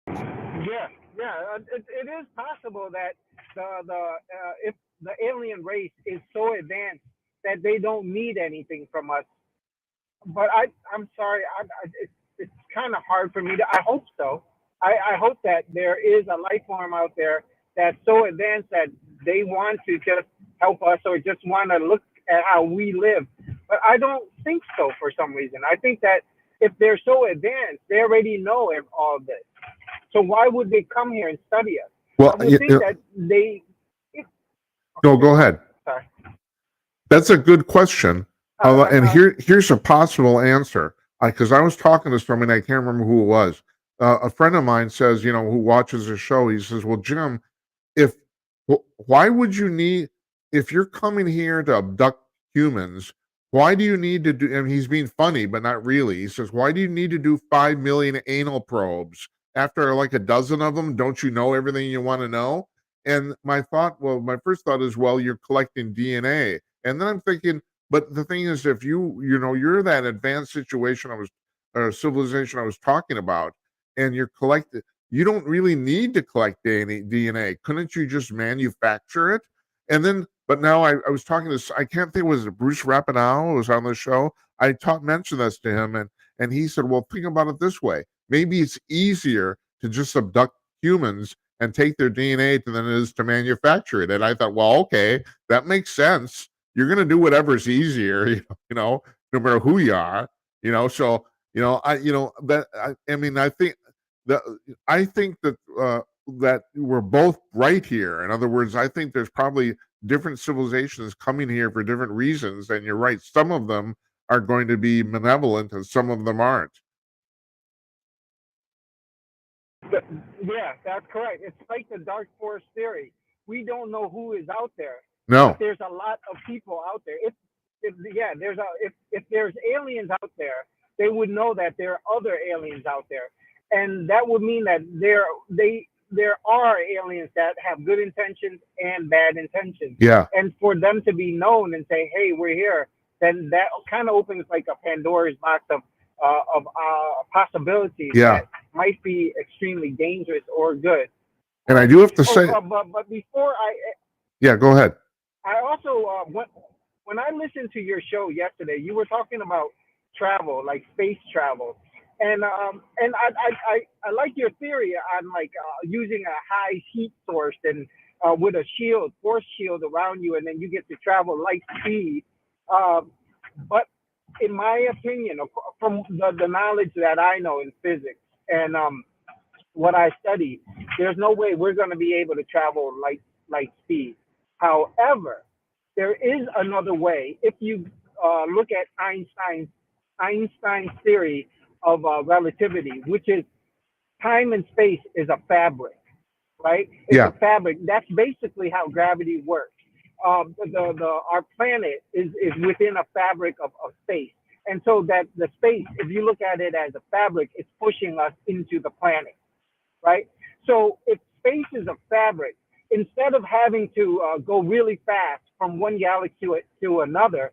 Yeah, yeah. It is possible that if the alien race is so advanced that they don't need anything from us. But I'm sorry. It's kind of hard for me to. I hope so. I hope that there is a life form out there that's so advanced that they want to just help us or just want to look at how we live. But I don't think so for some reason. I think that if they're so advanced, they already know all of this. So why would they come here and study us? Well, I would think that they. no, go ahead. Sorry. That's a good question. And here's a possible answer. Because I was talking to somebody, I can't remember who it was. A friend of mine says, who watches the show, he says, well, Jim, if why would you need, if you're coming here to abduct humans, why do you need to do, and he's being funny, but not really. He says, why do you need to do 5 million anal probes? After like a dozen of them, don't you know everything you want to know? And my first thought is, well, you're collecting DNA. And then I'm thinking, but the thing is, if you're that advanced civilization I was talking about, and you're collecting, you don't really need to collect DNA. Couldn't you just manufacture it? And then, but now I was talking to, I can't think, was it Bruce Rapinoe was on the show? Mentioned this to him, and he said, well, think about it this way. Maybe it's easier to just abduct humans and take their DNA than it is to manufacture it. And I thought, well, okay, that makes sense. You're going to do whatever's easier, no matter who you are, so, I mean, that I think that we're both right here. In other words, I think there's probably different civilizations coming here for different reasons, and you're right. Some of them are going to be benevolent, and some of them aren't. Yeah, that's correct. It's like the dark forest theory. We don't know who is out there. No. But there's a lot of people out there. if there's aliens out there, they would know that there are other aliens out there, and that would mean that there are aliens that have good intentions and bad intentions. Yeah. And for them to be known and say, "Hey, we're here," then that kind of opens like a Pandora's box of possibilities Yeah. that might be extremely dangerous or good. And I do have to say, But before yeah, go ahead. I also when I listened to your show yesterday, you were talking about travel, like space travel, and I like your theory on like using a high heat source and with a shield, force shield around you, and then you get to travel light speed. But in my opinion, from the knowledge that I know in physics and what I study, there's no way we're going to be able to travel light speed. However, there is another way. If you look at Einstein's theory of relativity, which is time and space is a fabric, right? It's Yeah. a fabric. That's basically how gravity works. Our planet is within a fabric of space. And so that the space, if you look at it as a fabric, it's pushing us into the planet, right? So if space is a fabric, instead of having to go really fast from one galaxy to another,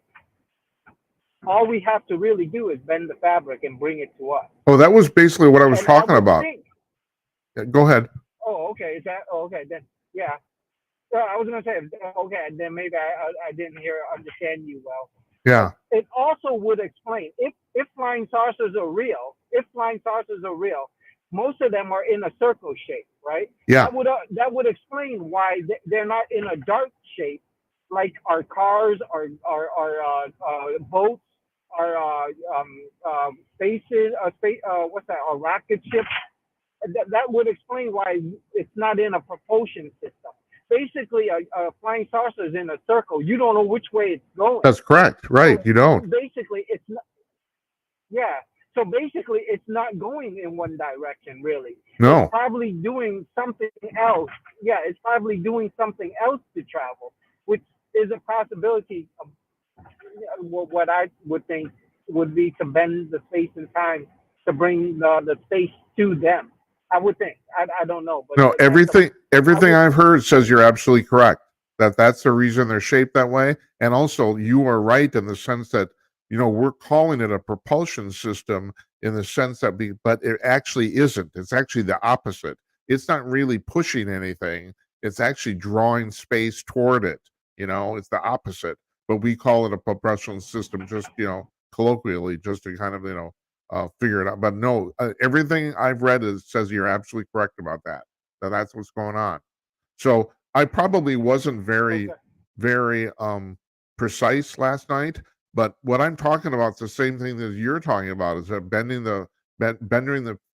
all we have to really do is bend the fabric and bring it to us. Oh, that was basically what I was And talking would about. think- Go ahead. oh, okay. Is that okay? Then yeah. So I was gonna say okay. Then maybe I didn't understand you well. Yeah. It also would explain if flying saucers are real. If flying saucers are real, most of them are in a circle shape, right? Yeah. That would explain why they're not in a dark shape, like our cars, our boats, our spaces, what's that? A rocket ship. That would explain why it's not in a propulsion system. Basically, a flying saucer is in a circle. You don't know which way it's going. That's correct. Right. So You don't. Basically, it's not. Yeah. So basically, it's not going in one direction, really. No. It's probably doing something else. Yeah, it's probably doing something else to travel, which is a possibility of what I would think would be to bend the space and time to bring the space to them. I would think. I don't know. But No, everything I've heard says you're absolutely correct. That's the reason they're shaped that way. And also, you are right in the sense that, we're calling it a propulsion system in the sense that but it actually isn't. It's actually the opposite. It's not really pushing anything. It's actually drawing space toward it. It's the opposite. But we call it a propulsion system just, colloquially, just to kind of, figure it out. But no, everything I've read says you're absolutely correct about that. That's what's going on. So I probably wasn't very, very precise last night. But what I'm talking about is the same thing that you're talking about, is that bending the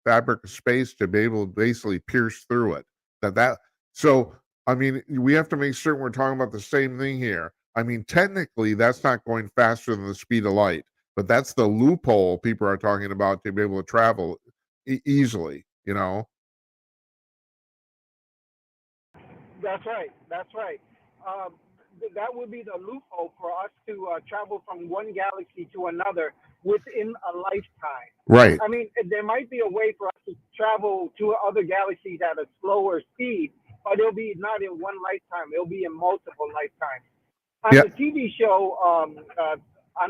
fabric of space to be able to basically pierce through it. So I mean, we have to make certain we're talking about the same thing here. I mean, technically, that's not going faster than the speed of light, but that's the loophole people are talking about to be able to travel easily. That's right. That's right. That would be the loophole for us to travel from one galaxy to another within a lifetime. Right. I mean, there might be a way for us to travel to other galaxies at a slower speed, but it'll be not in one lifetime. It'll be in multiple lifetimes. On the TV show, on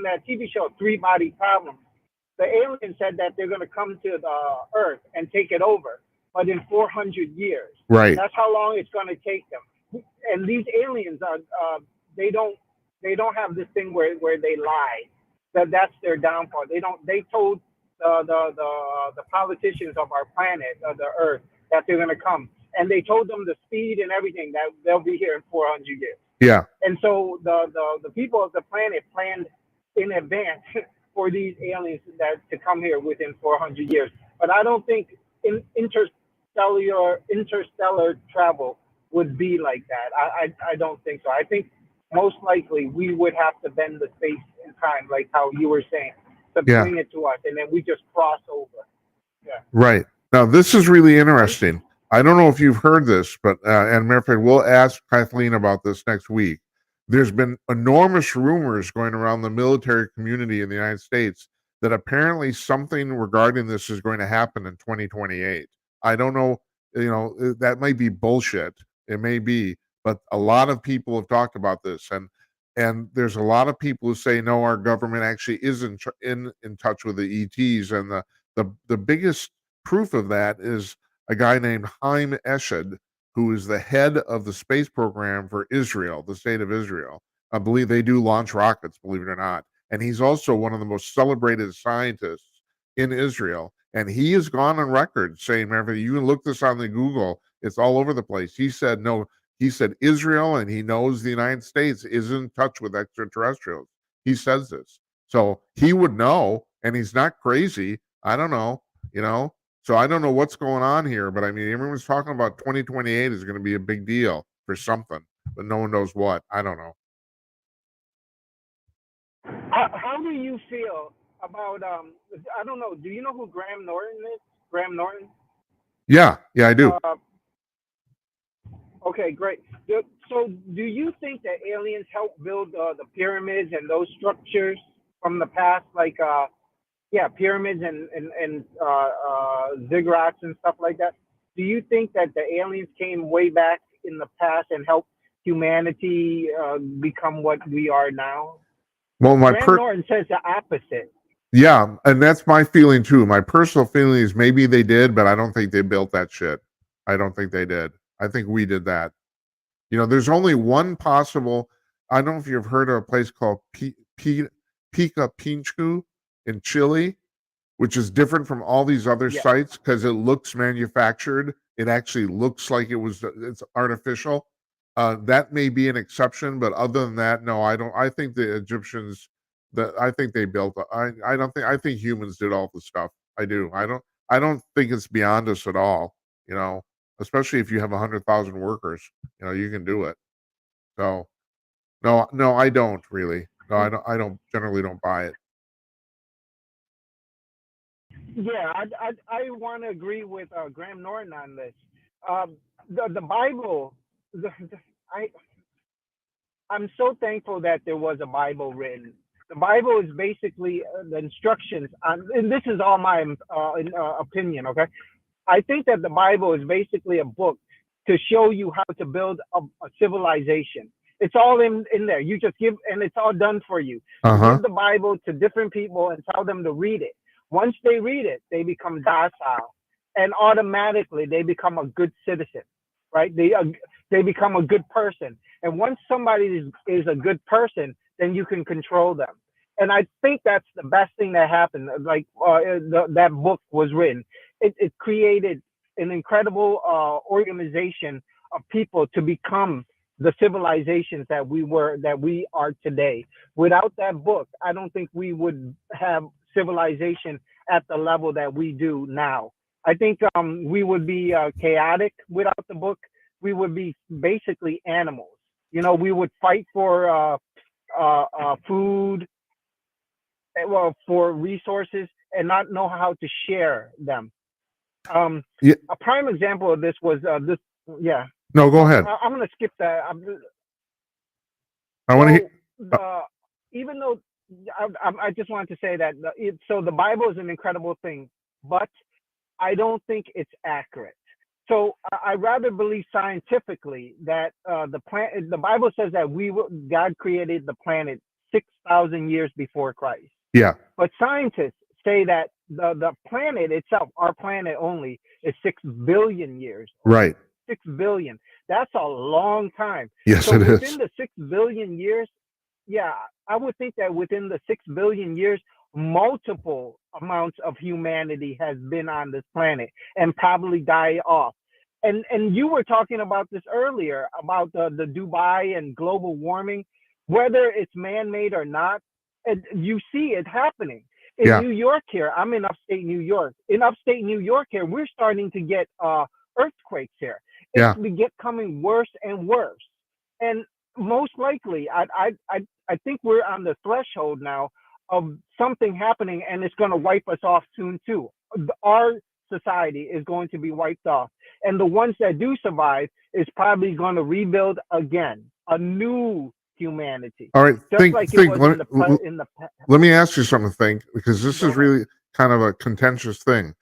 that TV show, Three Body Problem, the aliens said that they're going to come to the Earth and take it over, but in 400 years. Right. That's how long it's going to take them. And these aliens are they don't have this thing where they lie. That's their downfall. They told the politicians of our planet, of the Earth, that they're going to come, and they told them the speed and everything that they'll be here in 400 years. Yeah. And so the people of the planet planned in advance for these aliens to come here within 400 years. But I don't think interstellar travel would be like that. I don't think so. I think most likely we would have to bend the space and time, like how you were saying, to bring it to us, and then we just cross over. Yeah. Right. Now, this is really interesting. I don't know if you've heard this, but and matter of fact, we'll ask Kathleen about this next week. there's been enormous rumors going around the military community in the United States that apparently something regarding this is going to happen in 2028. I don't know, that might be bullshit. It may be, but a lot of people have talked about this, and there's a lot of people who say no, our government actually is in touch with the ETs, and the biggest proof of that is a guy named Haim Eshed, who is the head of the space program for Israel, the state of Israel. I believe they do launch rockets, believe it or not. And he's also one of the most celebrated scientists in Israel. And he has gone on record saying, remember, you can look this on the Google, it's all over the place. He said, no, he said Israel, and he knows the United States is in touch with extraterrestrials. He says this. So he would know, and he's not crazy. I don't know, So I don't know what's going on here, but I mean, everyone's talking about 2028 is going to be a big deal for something, but no one knows what. I don't know. How do you feel about I don't know. Do you know who Graham Norton is? Graham Norton. Yeah, I do. Okay, great. So, do you think that aliens helped build the pyramids and those structures from the past, like pyramids and ziggurats and stuff like that? Do you think that the aliens came way back in the past and helped humanity become what we are now? Well, Graham Norton says the opposite. Yeah, and that's my feeling too. My personal feeling is maybe they did, but I don't think they built that shit. I don't think they did. I think we did that. There's only one possible. I don't know if you've heard of a place called Pica Pinchu in Chile, which is different from all these other sites because it looks manufactured. It actually looks like it's artificial. That may be an exception, but other than that, no, I don't. I think the Egyptians, I think they built. I don't think. I think humans did all the stuff. I do. I don't think it's beyond us at all. Especially if you have 100,000 workers, you can do it. So, no, I don't really. No, I don't generally don't buy it. Yeah, I want to agree with Graham Norton on this. The Bible, I'm so thankful that there was a Bible written. The Bible is basically the instructions on, and this is all my opinion, okay? I think that the Bible is basically a book to show you how to build a civilization. It's all in there. You just give, and it's all done for you. You give the Bible to different people and tell them to read it. Once they read it, they become docile, and automatically they become a good citizen, right? They become a good person. And once somebody is a good person, then you can control them. And I think that's the best thing that happened. Like that book was written. It created an incredible organization of people to become the civilizations that we are today. Without that book, I don't think we would have civilization at the level that we do now. I think we would be chaotic without the book. We would be basically animals. We would fight for food, for resources, and not know how to share them. A prime example of this was this. Yeah. No, go ahead. I'm going to skip that. I want to hear. Even though I just wanted to say that so the Bible is an incredible thing, but I don't think it's accurate. So I rather believe scientifically that the Bible says that God created the planet 6,000 years before Christ. Yeah. But scientists say that the planet itself, our planet only, is 6 billion years. Right. 6 billion. That's a long time. Yes, so it is. Within the 6 billion years, I would think that within the 6 billion years, multiple amounts of humanity has been on this planet and probably die off. And you were talking about this earlier about the Dubai and global warming, whether it's man-made or not. And you see it happening in New York here. I'm in upstate New York. In upstate New York here, we're starting to get earthquakes here. It's becoming worse and worse. And most likely, I think we're on the threshold now of something happening, and it's going to wipe us off soon too. Our society is going to be wiped off, and the ones that do survive is probably going to rebuild again, a new humanity, All right, just like it think. was in the Let me ask you something, Think, because this Go is ahead. really kind of a contentious thing.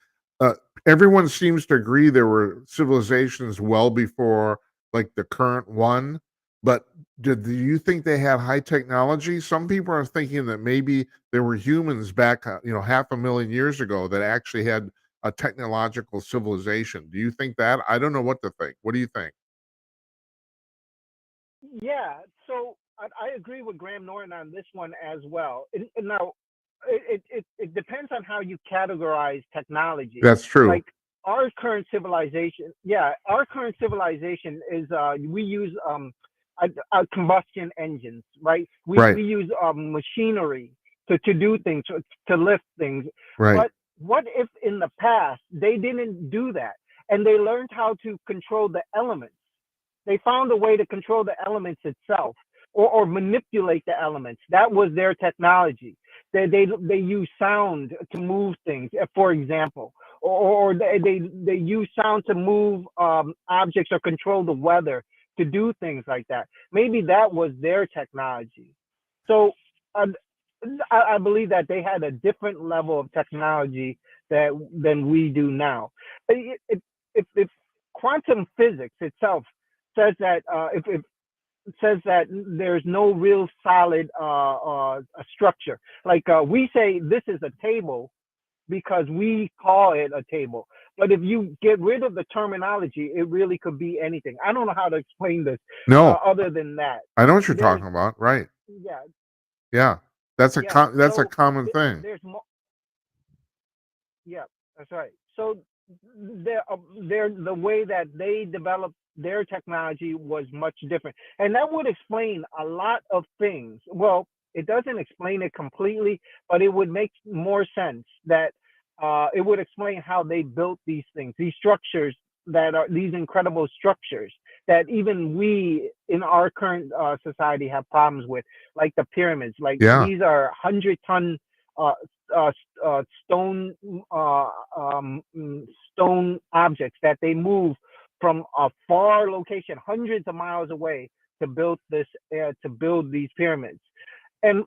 Everyone seems to agree there were civilizations well before, like, the current one, but do you think they had high technology? Some people are thinking that maybe there were humans back, half a million years ago that actually had a technological civilization. Do you think that? I don't know what to think. What do you think? Yeah, so I agree with Graham Norton on this one as well. Now, it depends on how you categorize technology. That's true. Like our current civilization, yeah, our current civilization is we use combustion engines, right? Right, We use machinery to do things, to lift things. right. But what if in the past they didn't do that and they learned how to control the elements? They found a way to control the elements itself, or manipulate the elements. That was their technology. They use sound to move things, for example, or they use sound to move objects or control the weather, to do things like that. Maybe that was their technology. So uh, I believe that they had a different level of technology than we do now. If quantum physics itself says that if says that there's no real solid structure. Like we say this is a table because we call it a table. But if you get rid of the terminology, it really could be anything. I don't know how to explain this No, other than that. I know what you're There's talking about. Right. yeah, Yeah. That's a yeah. that's a So common thing. there's more. Yeah, that's right. So they're the way that they developed their technology was much different, and that would explain a lot of things. Well, it doesn't explain it completely, but it would make more sense that it would explain how they built these things, these structures that are these incredible structures that even we in our current society have problems with, like the pyramids. Like Yeah. these are 100-ton uh, uh, stone stone objects that they move from a far location, hundreds of miles away, to build these pyramids. And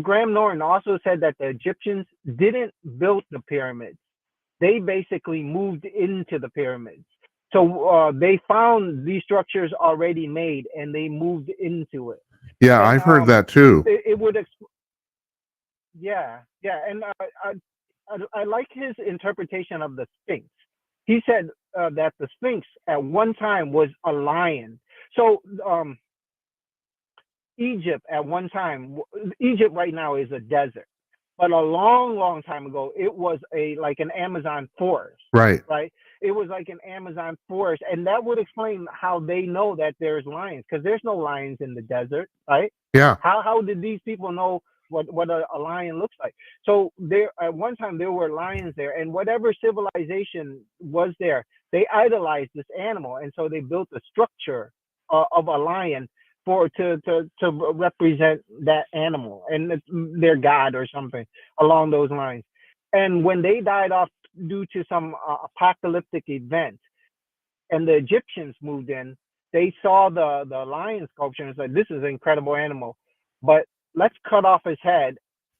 Graham Norton also said that the Egyptians didn't build the pyramids; they basically moved into the pyramids. So they found these structures already made, and they moved into it. Yeah, And I've heard that too. it would yeah, yeah, and I like his interpretation of the Sphinx. He said that the Sphinx at one time was a lion. So Egypt at one time, Egypt right now is a desert, but a long, long time ago, it was like an Amazon forest, Right. right? It was like an Amazon forest, and that would explain how they know that there's lions, because there's no lions in the desert, right? Yeah. How did these people know what a lion looks like? So there at one time there were lions there, and whatever civilization was there, they idolized this animal, and so they built a structure of a lion to represent that animal and their god or something along those lines. And when they died off due to some apocalyptic event, and the Egyptians moved in, they saw the lion sculpture and said, "This is an incredible animal, but let's cut off his head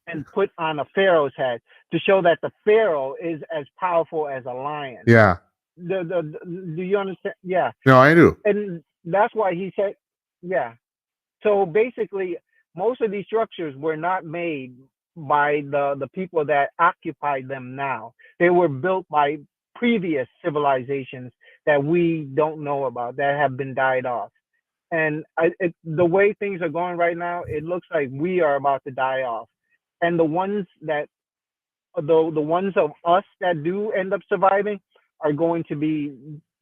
and put on a pharaoh's head to show that the pharaoh is as powerful as a lion." Yeah. Do you understand? Yeah, No, I do. and that's why he said, yeah. So basically, most of these structures were not made by the people that occupied them now. They were built by previous civilizations that we don't know about, that have been died off. And the way things are going right now, it looks like we are about to die off. And the ones of us that do end up surviving are going to be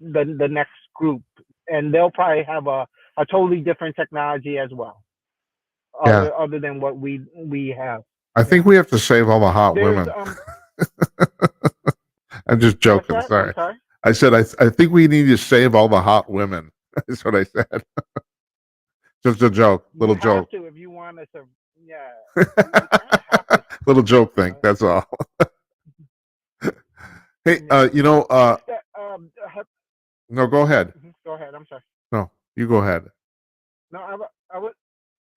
the next group, and they'll probably have a totally different technology as well, Yeah. other than what we have. I think Yeah. we have to save all the hot There's women. I'm just what's joking. that? I'm Sorry. sorry. I said I think we need to save all the hot women. That's what I said. Just a joke. You Little have joke. to if you want to. Yeah, you kind of have to. Little joke thing. That's all. Hey, Yeah. Just no, go ahead. go ahead. I'm sorry. No, you go ahead. No, I was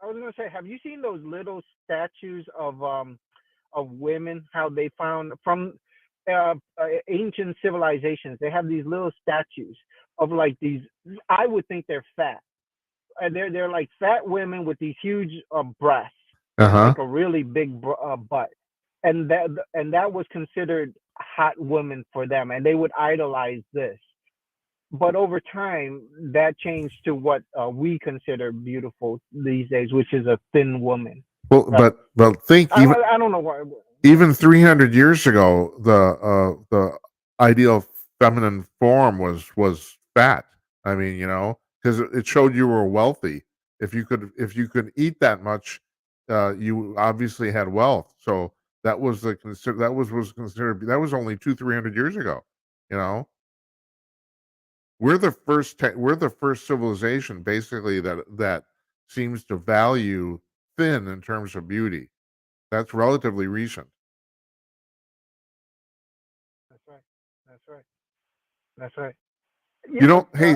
I was gonna say, have you seen those little statues of women? How they found from ancient civilizations? They have these little statues of like these. I would think they're fat, and they're like fat women with these huge breasts Uh and huh. like a really big butt, and that was considered hot woman for them, and they would idolize this. But over time, that changed to what we consider beautiful these days, which is a thin woman, Well, right? but think I don't know why. even 300 years ago, the ideal feminine form was fat. I mean, because it showed you were wealthy. If you could eat that much, you obviously had wealth. So that was considered, that was only 200-300 years ago. You know, we're the first civilization basically that seems to value thin in terms of beauty. That's relatively recent. That's right. That's right. That's right. You Yeah. don't. Hey,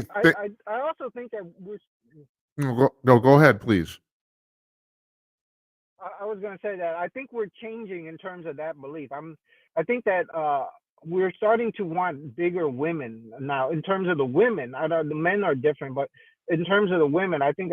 I also think that we're no, go ahead, please. I was going to say that I think we're changing in terms of that belief. I think that we're starting to want bigger women now. In terms of the women, I know the men are different, but in terms of the women, I think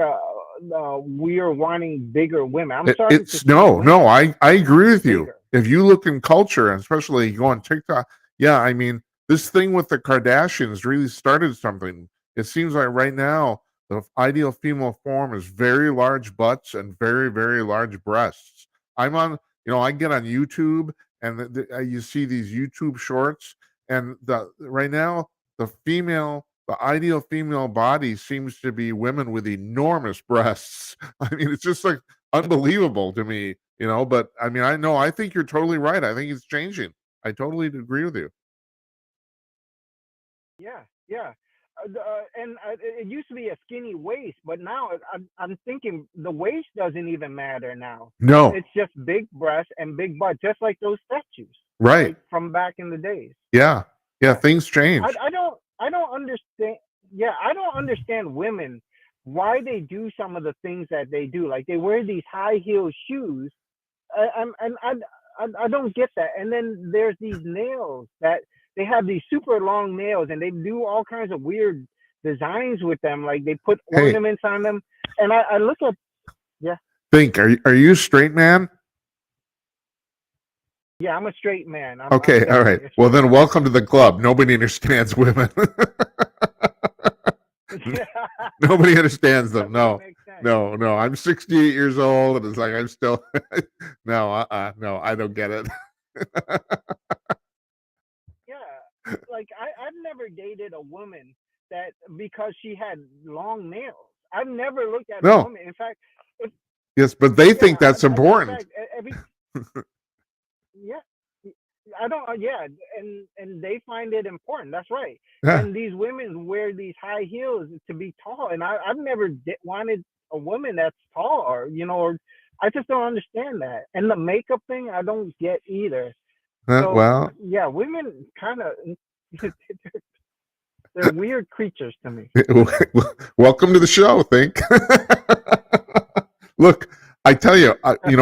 we are wanting bigger women. I'm starting to It's see no, no. women I agree with you. bigger. If you look in culture, and especially you go on TikTok, yeah. I mean, this thing with the Kardashians really started something. It seems like right now the ideal female form is very large butts and very, very large breasts. I'm on, I get on YouTube, and you see these YouTube shorts, and the right now the ideal female body seems to be women with enormous breasts. I mean, it's just like unbelievable to me. But I mean, I think you're totally right. I think it's changing. I totally agree with you. Yeah, yeah. And it used to be a skinny waist, but now I'm thinking the waist doesn't even matter now. No, It's just big breasts and big butt, just like those statues, right. right, from back in the days. Yeah. Yeah, Yeah. things change. I don't understand. Yeah, I don't understand women why they do some of the things that they do. Like they wear these high heel shoes. I don't get that. And then there's these nails that they have these super long nails, and they do all kinds of weird designs with them. Like they put Hey, ornaments on them. And I look at, yeah, think, are you a straight man? yeah, I'm a straight man. I'm Okay, all right. definitely a Well, straight then man. welcome to the club. Nobody understands women. Nobody understands them. That No, makes sense. no, no. I'm 68 years old, and it's like I'm still. No, no, I don't get it. Yeah, like I've never dated a woman that because she had long nails. I've never looked at a No, woman. In fact, if yes, but they yeah, think that's in important. fact, every yeah, I don't. Yeah, and they find it important. That's right. Yeah. And these women wear these high heels to be tall, and I've never wanted a woman that's tall, or I just don't understand that. And the makeup thing, I don't get either. So Well, yeah, women kind of they're weird creatures to me. welcome to the show. Think. Look, I tell you,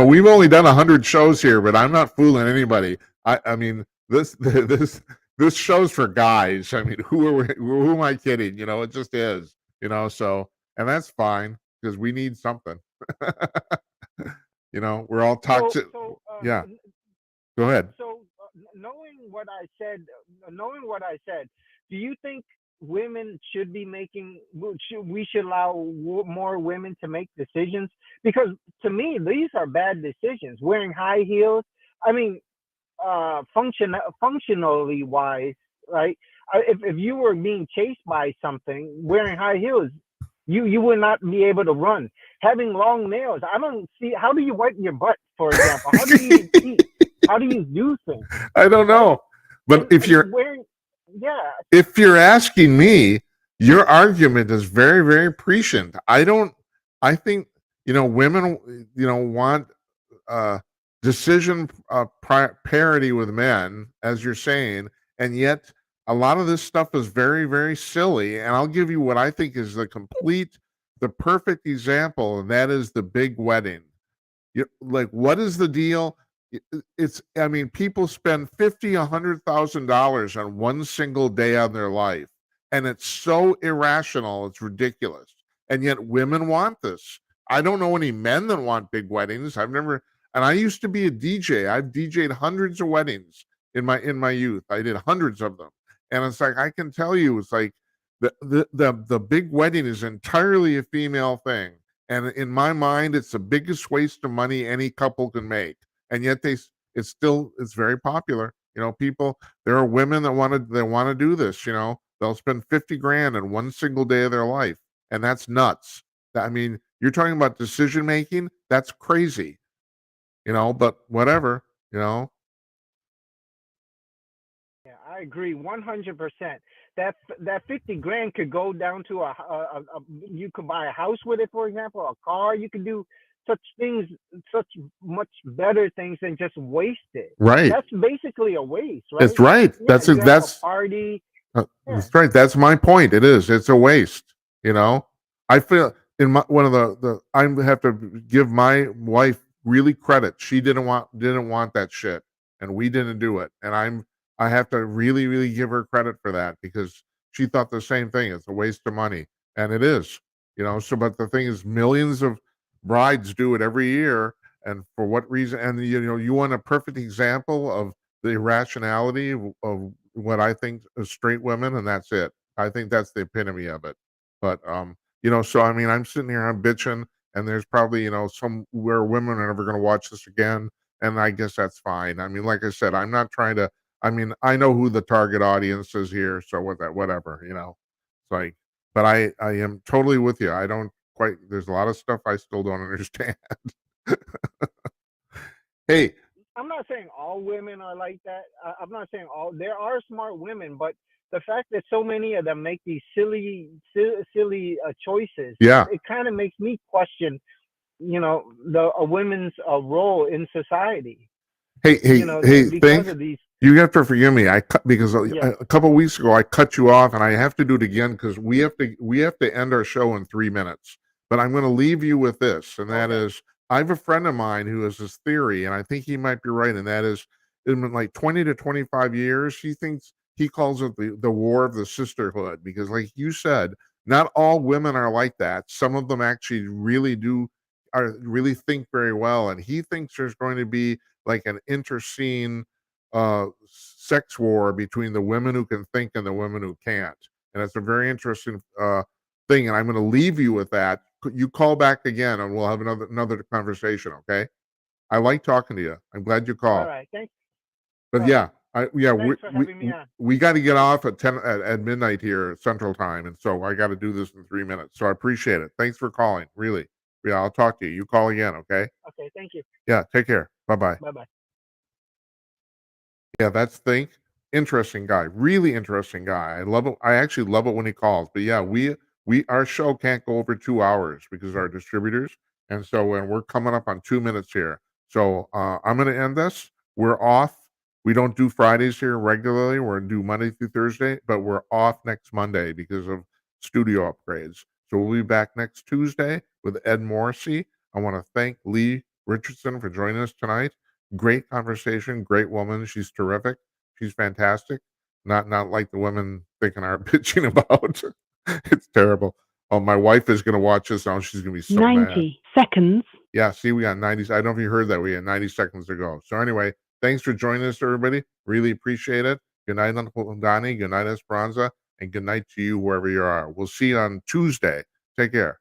we've only done 100 shows here, but I'm not fooling anybody. I mean, this show's for guys. I mean, who am I kidding? It just is. So, and that's fine because we need something. We're all So toxic. so Yeah, go ahead. knowing what I said, do you think women should be making? We should allow more women to make decisions? Because to me, these are bad decisions. Wearing high heels. I mean, functionally wise, right? If you were being chased by something, wearing high heels, you would not be able to run. Having long nails, I don't see how do you wipe your butt, for example? How do you eat? How do you do things, I don't right? know, but if And you're wearing, yeah, if you're asking me, your argument is very, very prescient. I think, women, want uh, decision parity with men, as you're saying, and yet a lot of this stuff is very, very silly. And I'll give you what I think is the perfect example, and that is the big wedding. Like, what is the deal? It's, I mean, people spend $50,000-$100,000 on one single day of their life, and it's so irrational, it's ridiculous. And yet women want this. I don't know any men that want big weddings. I've never, and I used to be a DJ. I've DJed hundreds of weddings in my youth. I did hundreds of them. And it's like, I can tell you, it's like the big wedding is entirely a female thing. And in my mind, it's the biggest waste of money any couple can make. And yet it's very popular. People, there are women that want to do this. They'll spend 50 grand in one single day of their life. And that's nuts. I mean, you're talking about decision making. That's crazy, but whatever, Yeah, I agree 100%. That 50 grand could go down to you could buy a house with it, for example, a car. You could do such things, such much better things than just waste it. Right. That's basically a waste, right? That's right. Yeah, you have That's a party. Yeah. That's right. That's my point. It is. It's a waste. I feel in one of the I have to give my wife really credit. She didn't want that shit, and we didn't do it. And I have to really, really give her credit for that, because she thought the same thing. It's a waste of money, and it is. So, but the thing is, millions of brides do it every year, and for what reason? And you want a perfect example of the irrationality of what I think is straight women, and that's it. I think that's the epitome of it. But so I mean, I'm sitting here, I'm bitching, and there's probably somewhere women are never going to watch this again, and I guess that's fine. I mean, like I said, I'm not trying to. I mean, I know who the target audience is here, so whatever. It's like, but I am totally with you. I don't quite. There's a lot of stuff I still don't understand. Hey, I'm not saying all women are like that. I'm not saying all. There are smart women, but the fact that so many of them make these silly choices, yeah. it kind of makes me question, a women's role in society. Hey, because of these. You have to forgive me. I cut because Yeah. a couple of weeks ago I cut you off, and I have to do it again because we have to end our show in 3 minutes. But I'm going to leave you with this, and that is, I have a friend of mine who has this theory, and I think he might be right, and that is, in like 20 to 25 years, he calls it the war of the sisterhood, because, like you said, not all women are like that. Some of them actually really think very well, and he thinks there's going to be like an interscene sex war between the women who can think and the women who can't. And it's a very interesting thing. And I'm going to leave you with that. You call back again, and we'll have another conversation. Okay? I like talking to you. I'm glad you called. All right, thanks. But yeah, Thanks for having me on. we got to get off at 10 at midnight here Central Time, and so I got to do this in 3 minutes. So I appreciate it. Thanks for calling. Really. Yeah, I'll talk to you. You call again. Okay? Okay, thank you. Yeah. Take care. Bye-bye. Bye-bye. Yeah, that's Think. Interesting guy. Really interesting guy. I love it. I actually love it when he calls. But yeah, our show can't go over 2 hours because of our distributors. And so when we're coming up on 2 minutes here. So I'm gonna end this. We're off. We don't do Fridays here regularly. We're gonna do Monday through Thursday, but we're off next Monday because of studio upgrades. So we'll be back next Tuesday with Ed Morrissey. I want to thank Leigh Richardson for joining us tonight. Great conversation, great woman. She's terrific. She's fantastic. Not like the women thinking are bitching about. It's terrible. Oh, my wife is going to watch this now. She's going to be so 90 mad. seconds. Yeah, see, we got 90. I don't know if you heard that. We had 90 seconds to go. So anyway, thanks for joining us, everybody. Really appreciate it. Good night, Uncle Donnie. Good night, Esperanza. And good night to you, wherever you are. We'll see you on Tuesday. Take care.